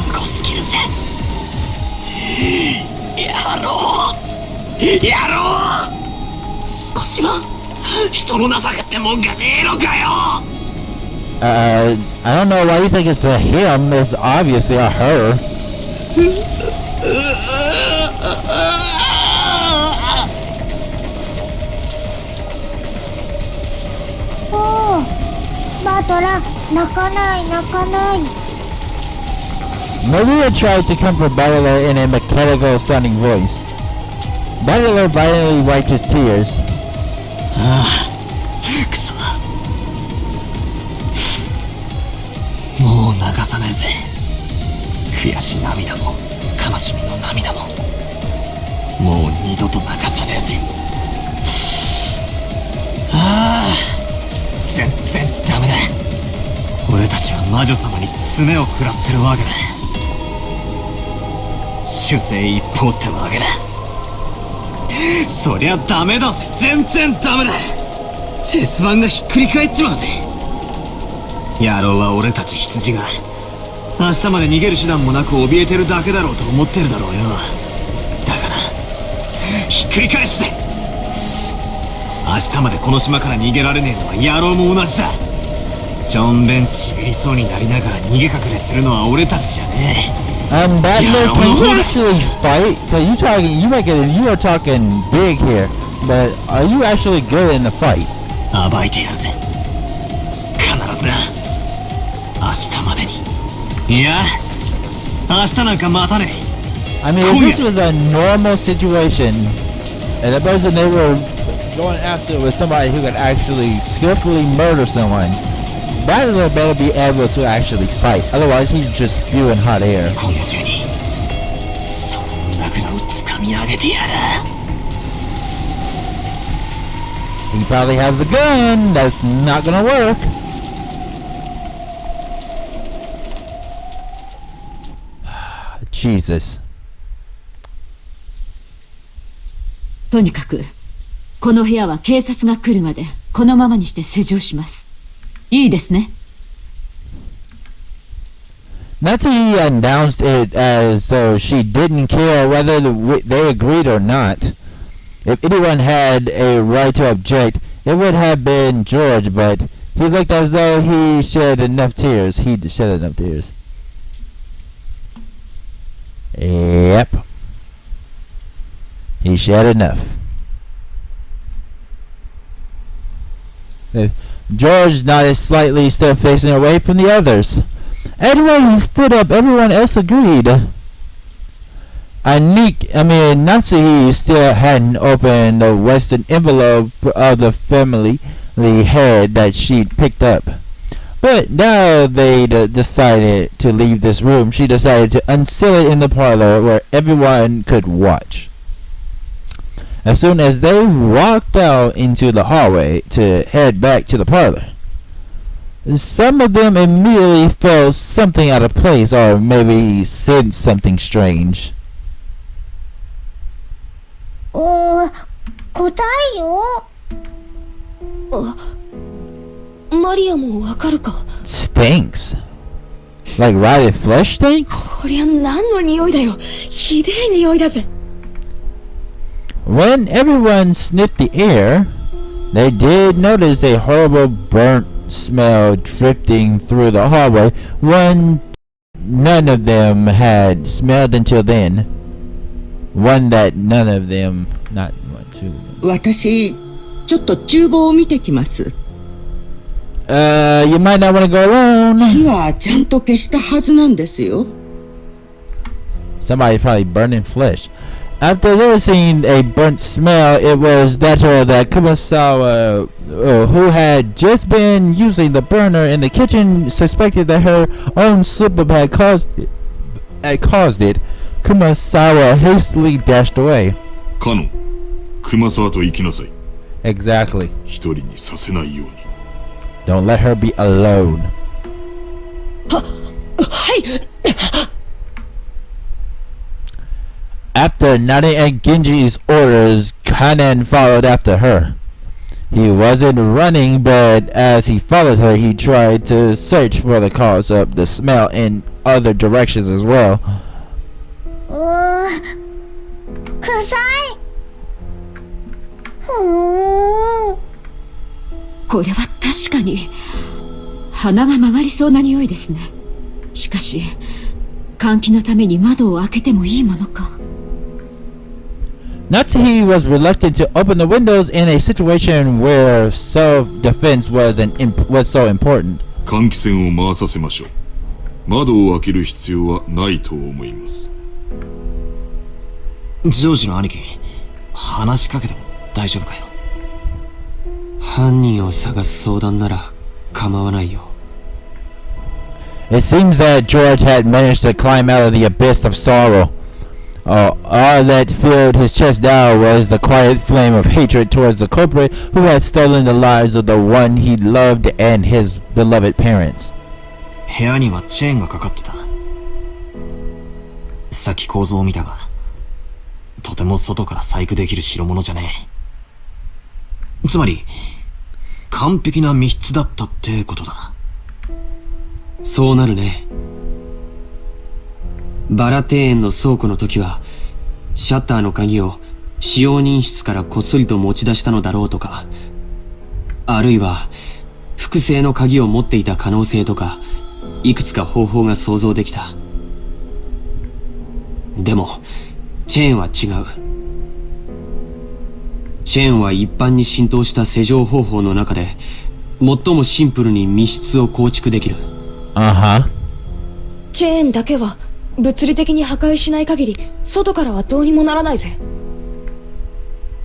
うごすぎるぜ。やろう少しは人の情けってもんがねえのかよ。I don't know why you think it's a him. It's obviously a her. おう、バトラ、泣かない泣かない。 Maria tried to comfort Battler in a mechanical sounding voice. Battler violently wiped his tears. くそ、もう流さねえぜ。悔し涙も悲しみの涙ももう二度と流さねえぜ。全然ダメだ。俺たちは魔女様に爪を食らってるわけだ。主勢一方ってわけだ。そりゃダメだぜ。全然ダメだ。チェス盤がひっくり返っちまうぜ。野郎は俺たち羊が明日まで逃げる手段もなく怯えてるだけだろうと思ってるだろうよ。だからひっくり返すぜ。明日までこの島から逃げられねえのは野郎も同じだ。しょんべんちびりそうになりながら逃げ隠れするのは俺たちじゃねえ。Battler, can you actually fight? Cause you are talking big here, but are you actually good in the fight? 暴いてやるぜ。必ずな。明日までに。いや、明日なんか待たねえ。I mean, if this was a normal situation, and the person they were going after was somebody who could actually skillfully murder someone, Battler better be able to actually fight. Otherwise, he's just spewing hot air. 今夜中にその胸ぐらを掴み上げてやる。He probably has a gun. That's not gonna work. Jesus. とにかくこの部屋は警察が来るまでこのままにして施錠します。いいですね。Natsuki announced it as though she didn't care whether they agreed or not. If anyone had a right to object, it would have been George, but he looked as though he shed enough tears. He'd shed enough tears. Yep. He shed enough. George nodded slightly, still facing away from the others. Anyway, he stood up. Everyone else agreed. Natsuki still hadn't opened the western envelope of the family head that she'd picked up. But now they'd decided to leave this room, she decided to unseal it in the parlor where everyone could watch. As soon as they walked out into the hallway to head back to the parlor, some of them immediately felt something out of place or maybe sensed something strange. 答えよ。マリアもわかるか。 Stinks. Like rotted flesh stinks? こりゃ何の匂いだよ。ひでえ匂いだぜ。When everyone sniffed the air, they did notice a horrible burnt smell drifting through the hallway, one none of them had smelled until then. one that none of them, not one, two. 私、ちょっと厨房を見てきます。You might not want to go alone. 火はちゃんと消したはずなんですよ。Somebody probably burning flesh. After noticing a burnt smell, it was natural that Kumasawa, who had just been using the burner in the kitchen, suspected that her own slip-up had caused it. Kumasawa hastily dashed away. Kanon, 熊沢と行きなさい。 Exactly. 一人にさせないように。 Don't let her be alone. はい。 After nodding at Genji's orders, Kanon followed after her. He wasn't running, but as he followed her, he tried to search for the cause of the smell in other directions as well. 臭い。これは確かに鼻が曲がりそうな匂いですね。しかし換気のために窓を開けてもいいものか。Natsuhi was reluctant to open the windows in a situation where self-defense was so important. 換気扇を回させましょう。窓を開ける必要はないと思います。ジョージの兄貴、話しかけても大丈夫かよ。犯人を探す相談なら構わないよ。It seems that George had managed to climb out of the abyss of sorrow. All that filled his chest now was the quiet flame of hatred towards the culprit who had stolen the lives of the one he loved and his beloved parents. 部屋にはチェーンがかかってた。さっき構造を見たが、とても外から細工できる代物じゃねえ。つまり、完璧な密室だったってことだ。そうなるね。バラ庭園の倉庫の時は、シャッターの鍵を使用人室からこっそりと持ち出したのだろうとか、あるいは、複製の鍵を持っていた可能性とか、いくつか方法が想像できた。でも、チェーンは違う。チェーンは一般に浸透した施錠方法の中で、最もシンプルに密室を構築できる。チェーンだけは、物理的に破壊しない限り、外からはどうにもならないぜ。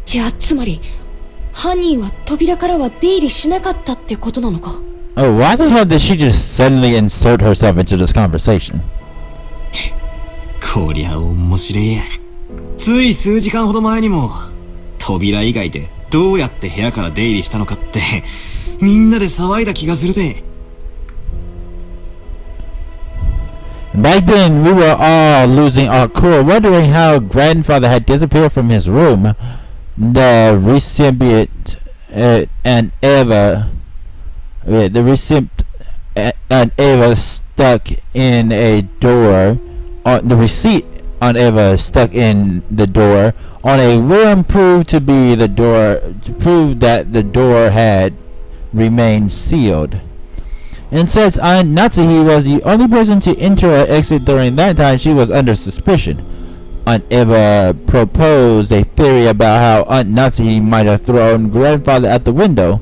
じゃあ、つまり、犯人は扉からは出入りしなかったってことなのか。Oh, why the hell did she just suddenly insert herself into this conversation? こりゃ面白いや。つい数時間ほど前にも、扉以外でどうやって部屋から出入りしたのかって、みんなで騒いだ気がするぜ。Back then, we were all losing our cool, wondering how grandfather had disappeared from his room. The recipient and Eva stuck in a door. The receipt on Eva stuck in the door on a whim proved that the door had remained sealed. And since Aunt Natsuhi was the only person to enter or exit during that time, she was under suspicion. Aunt Eva proposed a theory about how Aunt Natsuhi might have thrown grandfather out the window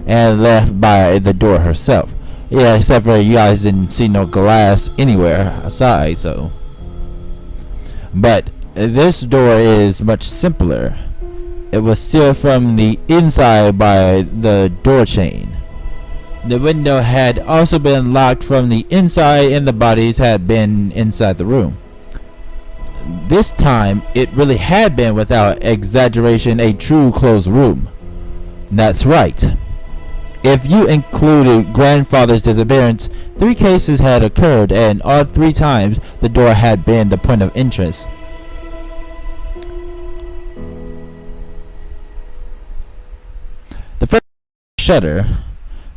and left by the door herself. Yeah, except for you guys didn't see no glass anywhere outside, so. But this door is much simpler. It was sealed from the inside by the door chain. The window had also been locked from the inside and the bodies had been inside the room. This time, it really had been, without exaggeration, a true closed room. That's right. If you included grandfather's disappearance, 3 cases had occurred, and all 3 times the door had been the point of interest. The first shutter.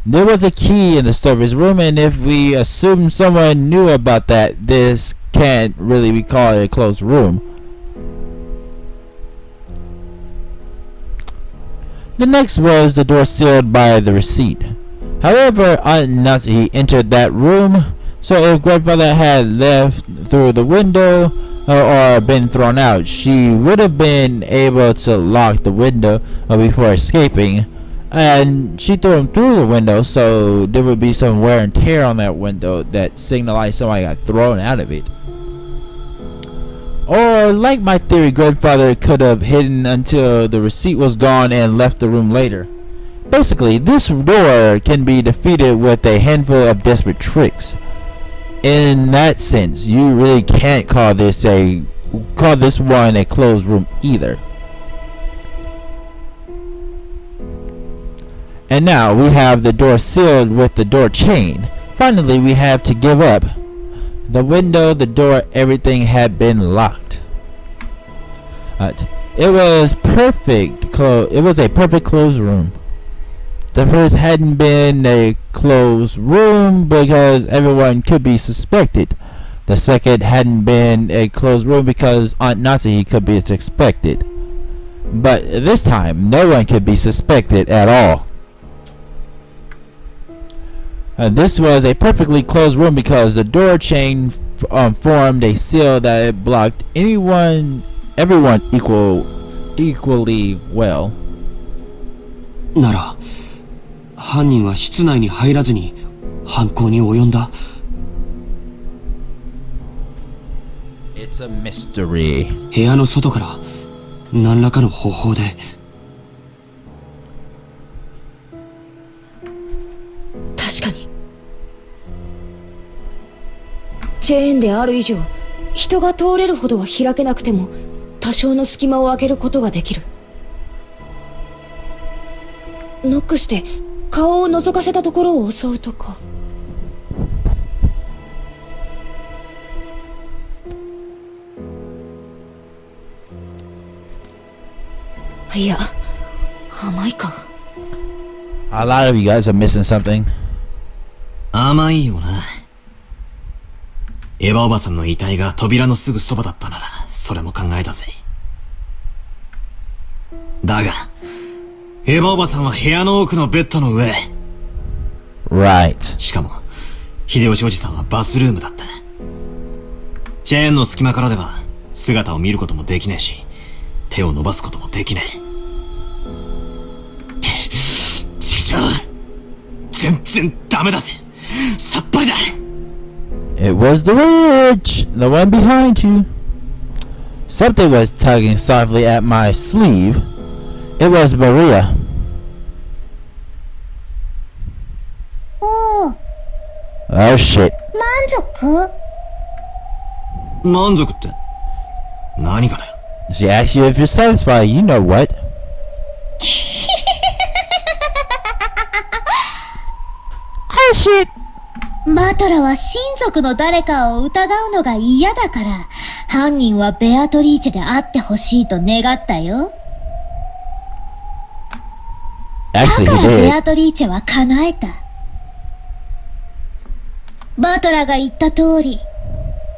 There was a key in the storage room, and if we assume someone knew about that, this can't really be called a closed room. The next was the door sealed by the receipt. However, Aunt Natsuhi entered that room So if grandfather had left through the window or been thrown out, she would have been able to lock the window before escaping. And she threw him through the window, so there would be some wear and tear on that window that signalized somebody got thrown out of it. Or, like my theory, grandfather could have hidden until the receipt was gone and left the room later. Basically, this door can be defeated with a handful of desperate tricks. In that sense, you really can't call this one a closed room either. And now we have the door sealed with the door chain. Finally, we have to give up. The window, the door, everything had been locked. It was perfect. It was a perfect closed room. The first hadn't been a closed room because everyone could be suspected. The second hadn't been a closed room because Aunt Natsuhi could be suspected. But this time, no one could be suspected at all. This was a perfectly closed room because the door chain formed a seal that blocked everyone equally well. なら、犯人は室内に入らずに犯行に及んだ。It's a mystery. 部屋の外から何らかの方法で。確かに。チェーンである以上、人が通れるほどは開けなくても、多少の隙間を開けることができる。ノックして顔を覗かせたところを襲うとか。いや、甘いか。A lot of you guys are missing something. 甘いよな。エヴァおばさんの遺体が扉のすぐそばだったなら、それも考えたぜ。だが、エヴァおばさんは部屋の奥のベッドの上。Right. しかも、秀吉おじさんはバスルームだった。チェーンの隙間からでは、姿を見ることもできねえし、手を伸ばすこともできねえ。ちくしょう。全然ダメだぜ。さっぱりだ。It was the witch, the one behind you. Something was tugging softly at my sleeve. It was Maria. おお、 Oh shit. 満足って何がだよ。 She asks you if you're satisfied. You know what? Oh shit. バトラは親族の誰かを疑うのが嫌だから、犯人はベアトリーチェであってほしいと願ったよ。だ Actually, から he ベ did. アトリーチェは叶えた。バトラが言った通り、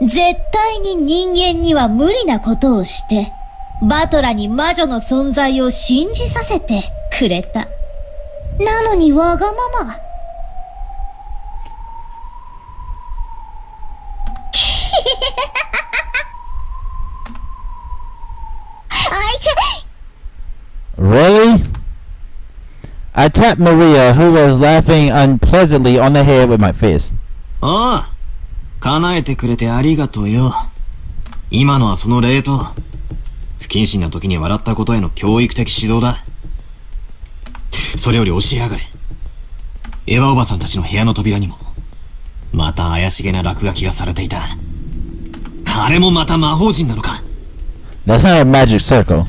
絶対に人間には無理なことをして、バトラに魔女の存在を信じさせてくれた。なのにわがまま。Really? I tapped Maria, who was laughing unpleasantly on the head with my fist. ああ、叶えてくれてありがとうよ。今のはその礼と、不謹慎な時に笑ったことへの教育的指導だ。それより教えやがれ。エヴァおばさんたちの部屋の扉にも、また怪しげな落書きがされていた。あれもまた魔法陣なのか。 That's not a magic circle.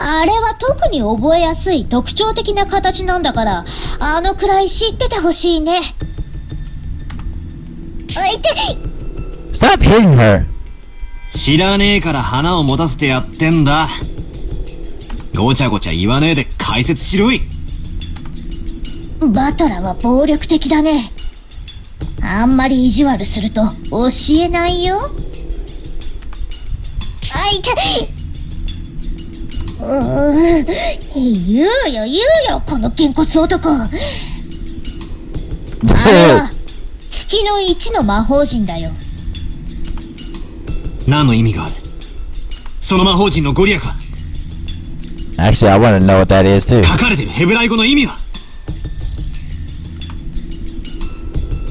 あれは特に覚えやすい特徴的な形なんだから、あのくらい知っててほしいね。あ、いて。 Stop hitting her. 知らねえから花を持たせてやってんだ。ごちゃごちゃ言わねえで解説しろい。バトラは暴力的だね。あんまり意地悪すると教えないよ。あ、いて。言うよ、このげんこつ男。月の1の魔法陣だよ。何の意味がある？その魔法陣のご利益は？ Actually, I want to know what that is too. 書かれてるヘブライ語の意味は？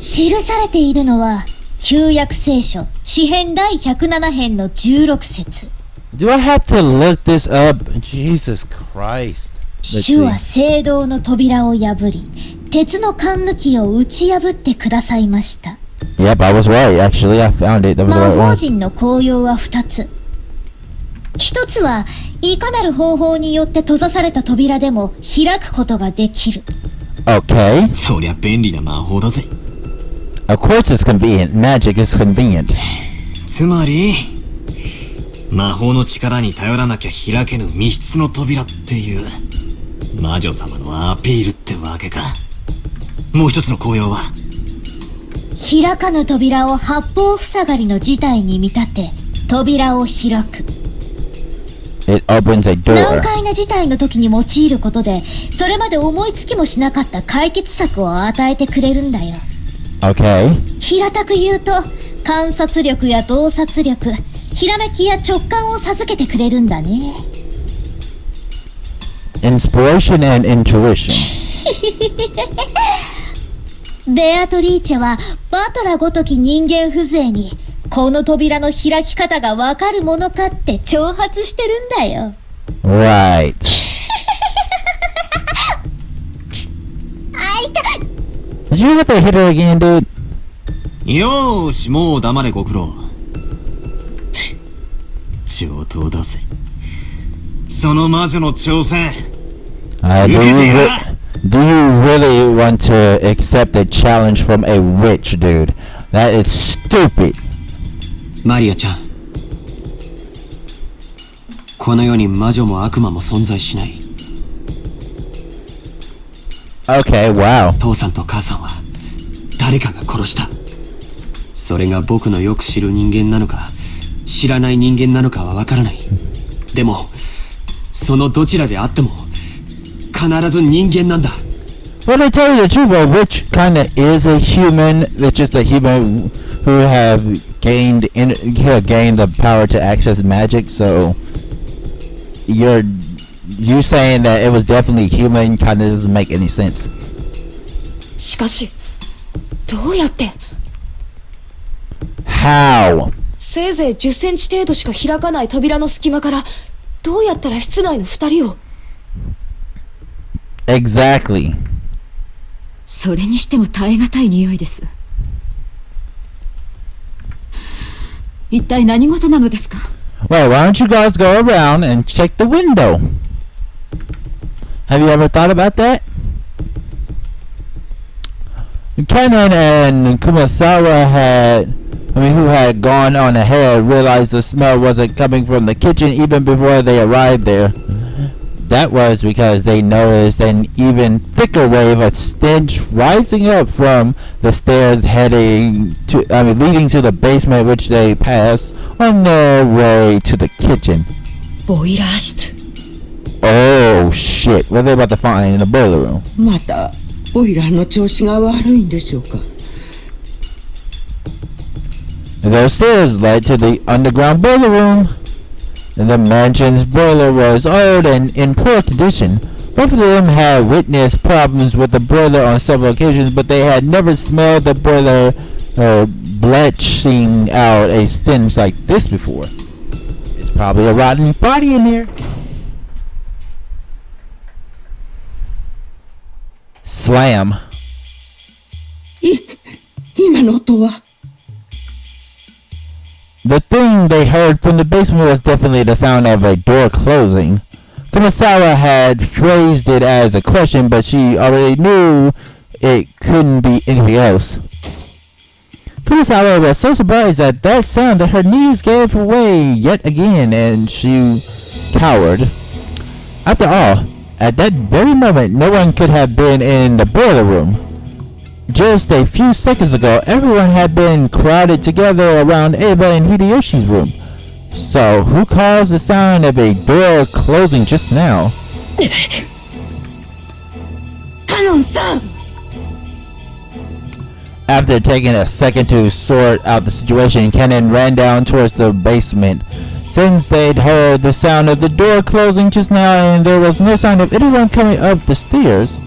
記されているのは、旧約聖書、詩編第107編の16節。Do I have to look this up? Jesus Christ. Let's 主は see. 聖堂の扉を破り、鉄の缶抜きを打ち破ってくださいました。Yep, I was right. Actually, I found it. That was the 魔 right 法 one. 陣の効用は2つ。1つは、いかなる方法によって閉ざされた扉でも開くことができる。Okay. そりゃ便利な魔法だぜ。Of course it's convenient. Magic is convenient. つまり、魔法の力に頼らなきゃ開けぬ密室の扉っていう、魔女様のアピールってわけか。もう一つの効用は？開かぬ扉を八方塞がりの事態に見立て、扉を開く。It opens a 難 door. 解な事態の時に用いることで、それまで思いつきもしなかった解決策を与えてくれるんだよ。Okay. 平たく言うと、観察力や洞察力、ひらめきや直感を授けてくれるんだね。Inspiration and intuition. ベアトリーチェは、バトラごとき人間風情に、この扉の開き方がわかるものかって挑発してるんだよ。Right. あ、痛い。 Did you have to hit her again, dude? よーし、もう黙れご苦労。上等だぜ。その魔女の挑戦。Do you really want to accept a challenge from a witch, dude? That is stupid. マリアちゃん。この世に魔女も悪魔も存在しない。Okay, wow. 父さんと母さんは誰かが殺した。それが僕のよく知る人間なのか知らない人間なのかはわからない。でもそのどちらであっても必ず人間なんだ。 Well, to tell you the truth, a witch kinda is a human. It's just a human who have gained the power to access magic. So you saying that it was definitely human kinda doesn't make any sense. しかし、どうやって？ How? せいぜい10センチ程度しか開かない扉の隙間から、どうやったら室内の2人を？ Exactly. それにしても耐え難い匂いです。一体何事なのですか？ Well, why don't you guys go around and check the window? Have you ever thought about that? Kanon and Kumasawa who had gone on ahead, realized the smell wasn't coming from the kitchen even before they arrived there. That was because they noticed an even thicker wave of stench rising up from the stairs leading to the basement, which they passed on their way to the kitchen. ボイラー室。 Oh shit, what are they about to find in the boiler room? またボイラーの調子が悪いんでしょうか。 Those stairs led to the underground boiler room. The mansion's boiler was old and in poor condition. Both of them had witnessed problems with the boiler on several occasions, but they had never smelled the boiler belching out a stench like this before. It's probably a rotten body in there. Slam. 今の音は。 The thing they heard from the basement was definitely the sound of a door closing. Kumasawa had phrased it as a question, but she already knew it couldn't be anything else. Kumasawa was so surprised at that sound that her knees gave way yet again and she cowered. After all, at that very moment, no one could have been in the boiler room. Just a few seconds ago, everyone had been crowded together around Eva and Hideyoshi's room. So, who caused the sound of a door closing just now? カノンさん。After taking a second to sort out the situation, Kanon ran down towards the basement. Since they'd heard the sound of the door closing just now and there was no sign of anyone coming up the stairs,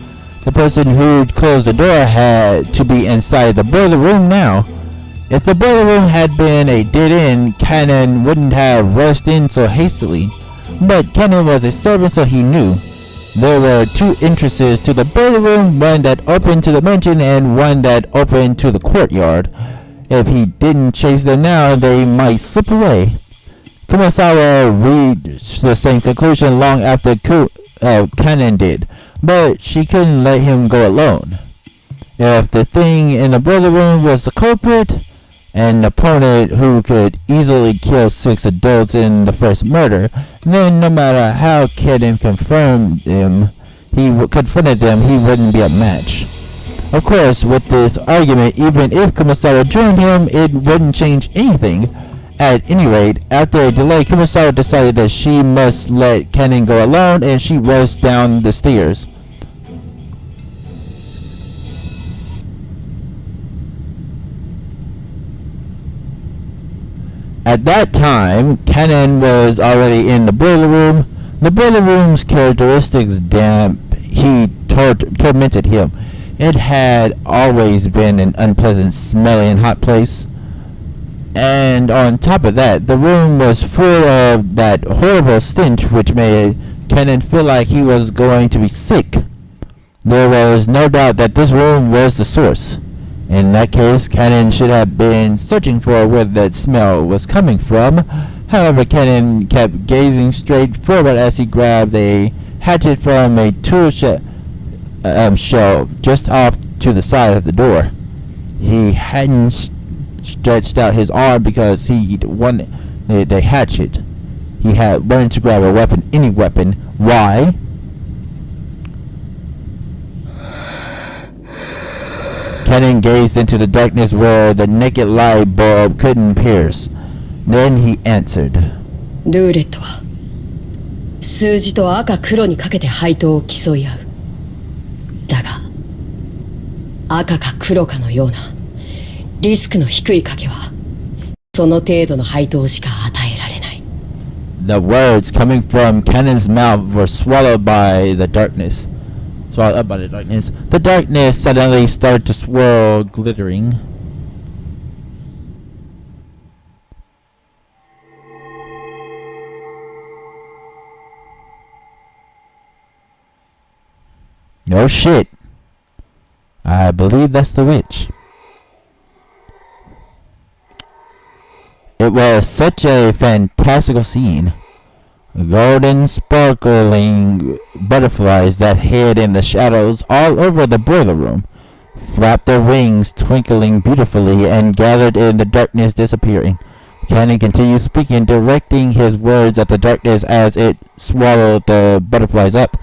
the person who'd closed the door had to be inside the boiler room now. If the boiler room had been a dead end, Kanon wouldn't have rushed in so hastily. But Kanon was a servant, so he knew. There were two entrances to the boiler room, one that opened to the mansion and one that opened to the courtyard. If he didn't chase them now, they might slip away. Kumasawa reached the same conclusion long after Kanon did, but she couldn't let him go alone. If the thing in the boiler room was the culprit, an opponent who could easily kill 6 adults in the first murder, then no matter how Kanon confronted them, he wouldn't be a match. Of course, with this argument, even if Kumasawa joined him, it wouldn't change anything. At any rate, after a delay, Kumasawa decided that she must let Kanon go alone, and she rushed down the stairs. At that time, Kanon was already in the boiler room. The boiler room's characteristics damp heat tormented him. It had always been an unpleasant, smelly, and hot place. And on top of that, the room was full of that horrible stench which made Kanon feel like he was going to be sick. There was no doubt that this room was the source. In that case, Kanon should have been searching for where that smell was coming from. However, Kanon kept gazing straight forward as he grabbed a hatchet from a tool shelf just off to the side of the door. He hadn't stretched out his arm because he wanted the hatchet. He had wanted to grab a weapon, any weapon. Why? Kanon gazed into the darkness where the naked light bulb couldn't pierce. Then he answered. ルーレットは数字と赤黒にかけて配当を競い合う。だが赤か黒かのようなリスクの低い賭けはその程度の配当しか与えられない。The words coming from Kanon's mouth were swallowed by the darkness. Swallowed up by the darkness. The darkness suddenly started to swirl, glittering. No shit. I believe that's the witch. It was such a fantastical scene. Golden sparkling butterflies that hid in the shadows all over the boiler room flapped their wings, twinkling beautifully, and gathered in the darkness, disappearing. Kanon continued speaking, directing his words at the darkness as it swallowed the butterflies up.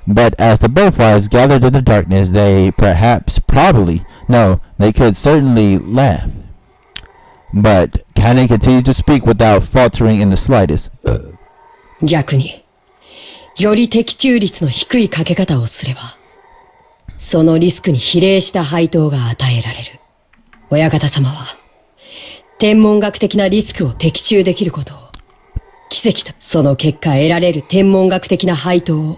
But as the butterflies gathered in the darkness, they they could certainly laugh. But Kanon continued to speak without faltering in the slightest. 逆に、より的中率の低いかけ方をすれば、そのリスクに比例した配当が与えられる。親方様は、天文学的なリスクを的中できることを、奇跡とその結果得られる天文学的な配当を、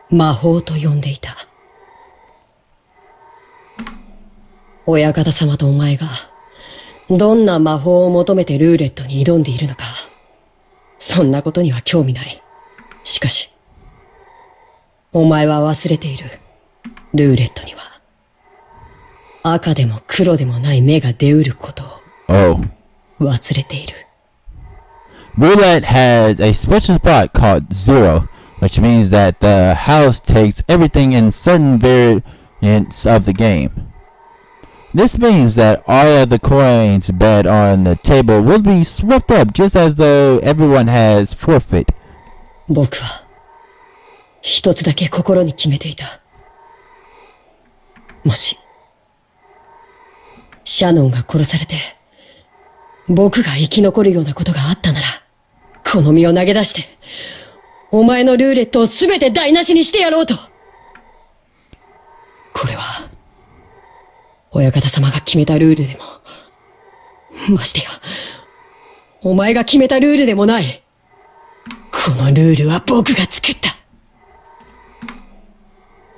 魔法と呼んでいた。親方様とお前が、どんな魔法を求めてルーレットに挑んでいるのか、そんなことには興味ない。しかし、お前は忘れている。ルーレットには、赤でも黒でもない目が出うることを、忘れている。Roulette has a special spot called Zero, which means that the house takes everything in certain variants of the game. This means that all of the coins bet on the table will be swept up just as though everyone has forfeit. 僕は一つだけ心に決めていた。もしシャノンが殺されて僕が生き残るようなことがあったなら、この身を投げ出してお前のルーレットをすべて台無しにしてやろうと。これは親方様が決めたルールでも、ましてや、お前が決めたルールでもない。このルールは僕が作った。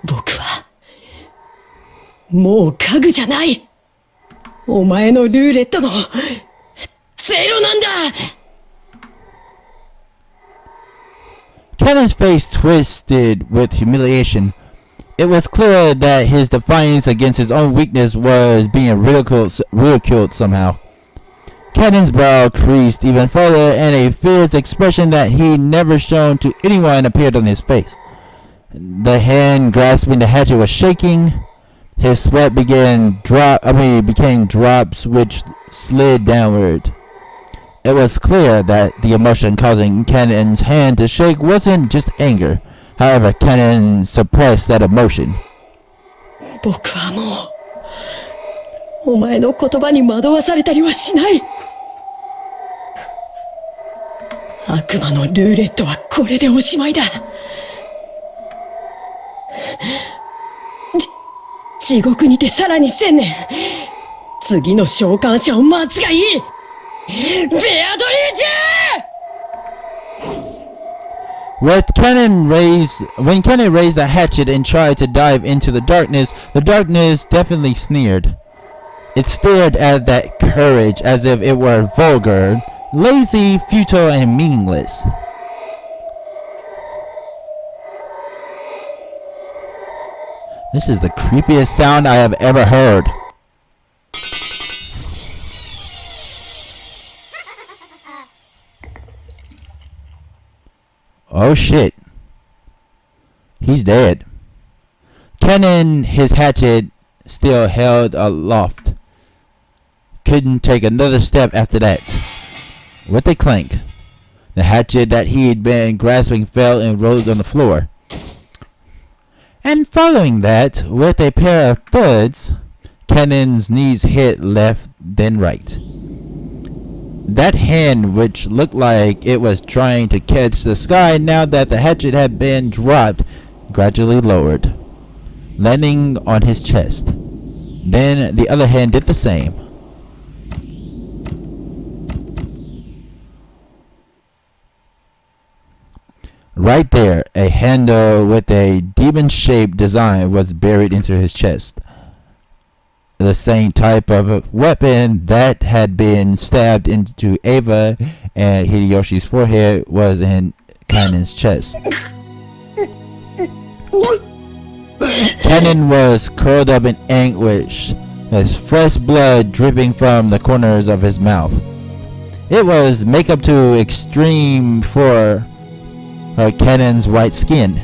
僕は、もう家具じゃない。お前のルーレットの、ゼロなんだ。Kanon's face twisted with humiliation. It was clear that his defiance against his own weakness was being ridiculed somehow. Kanon's brow creased even further, and a fierce expression that he'd never shown to anyone appeared on his face. The hand grasping the hatchet was shaking. His sweat became drops which slid downward. It was clear that the emotion causing Kanon's hand to shake wasn't just anger. However, Kanon suppressed that emotion. 僕はもう、お前の言葉に惑わされたりはしない。悪魔のルーレットはこれでおしまいだ。地獄にてさらに1000年。次の召喚者を待つがいい。ベアドリーチWhen Kanon raised the hatchet and tried to dive into the darkness definitely sneered. It stared at that courage as if it were vulgar, lazy, futile, and meaningless. This is the creepiest sound I have ever heard. Oh shit. He's dead. Kanon, his hatchet still held aloft, couldn't take another step after that. With a clank, the hatchet that he had been grasping fell and rolled on the floor. And following that, with a pair of thuds, Kanon's knees hit left, then right. That hand, which looked like it was trying to catch the sky now that the hatchet had been dropped, gradually lowered, landing on his chest. Then the other hand did the same. Right there, a handle with a demon-shaped design was buried into his chest. The same type of weapon that had been stabbed into Eva and Hideyoshi's forehead was in Kanon's chest. Kanon was curled up in anguish, his fresh blood dripping from the corners of his mouth. It was makeup to extreme for Kanon's white skin.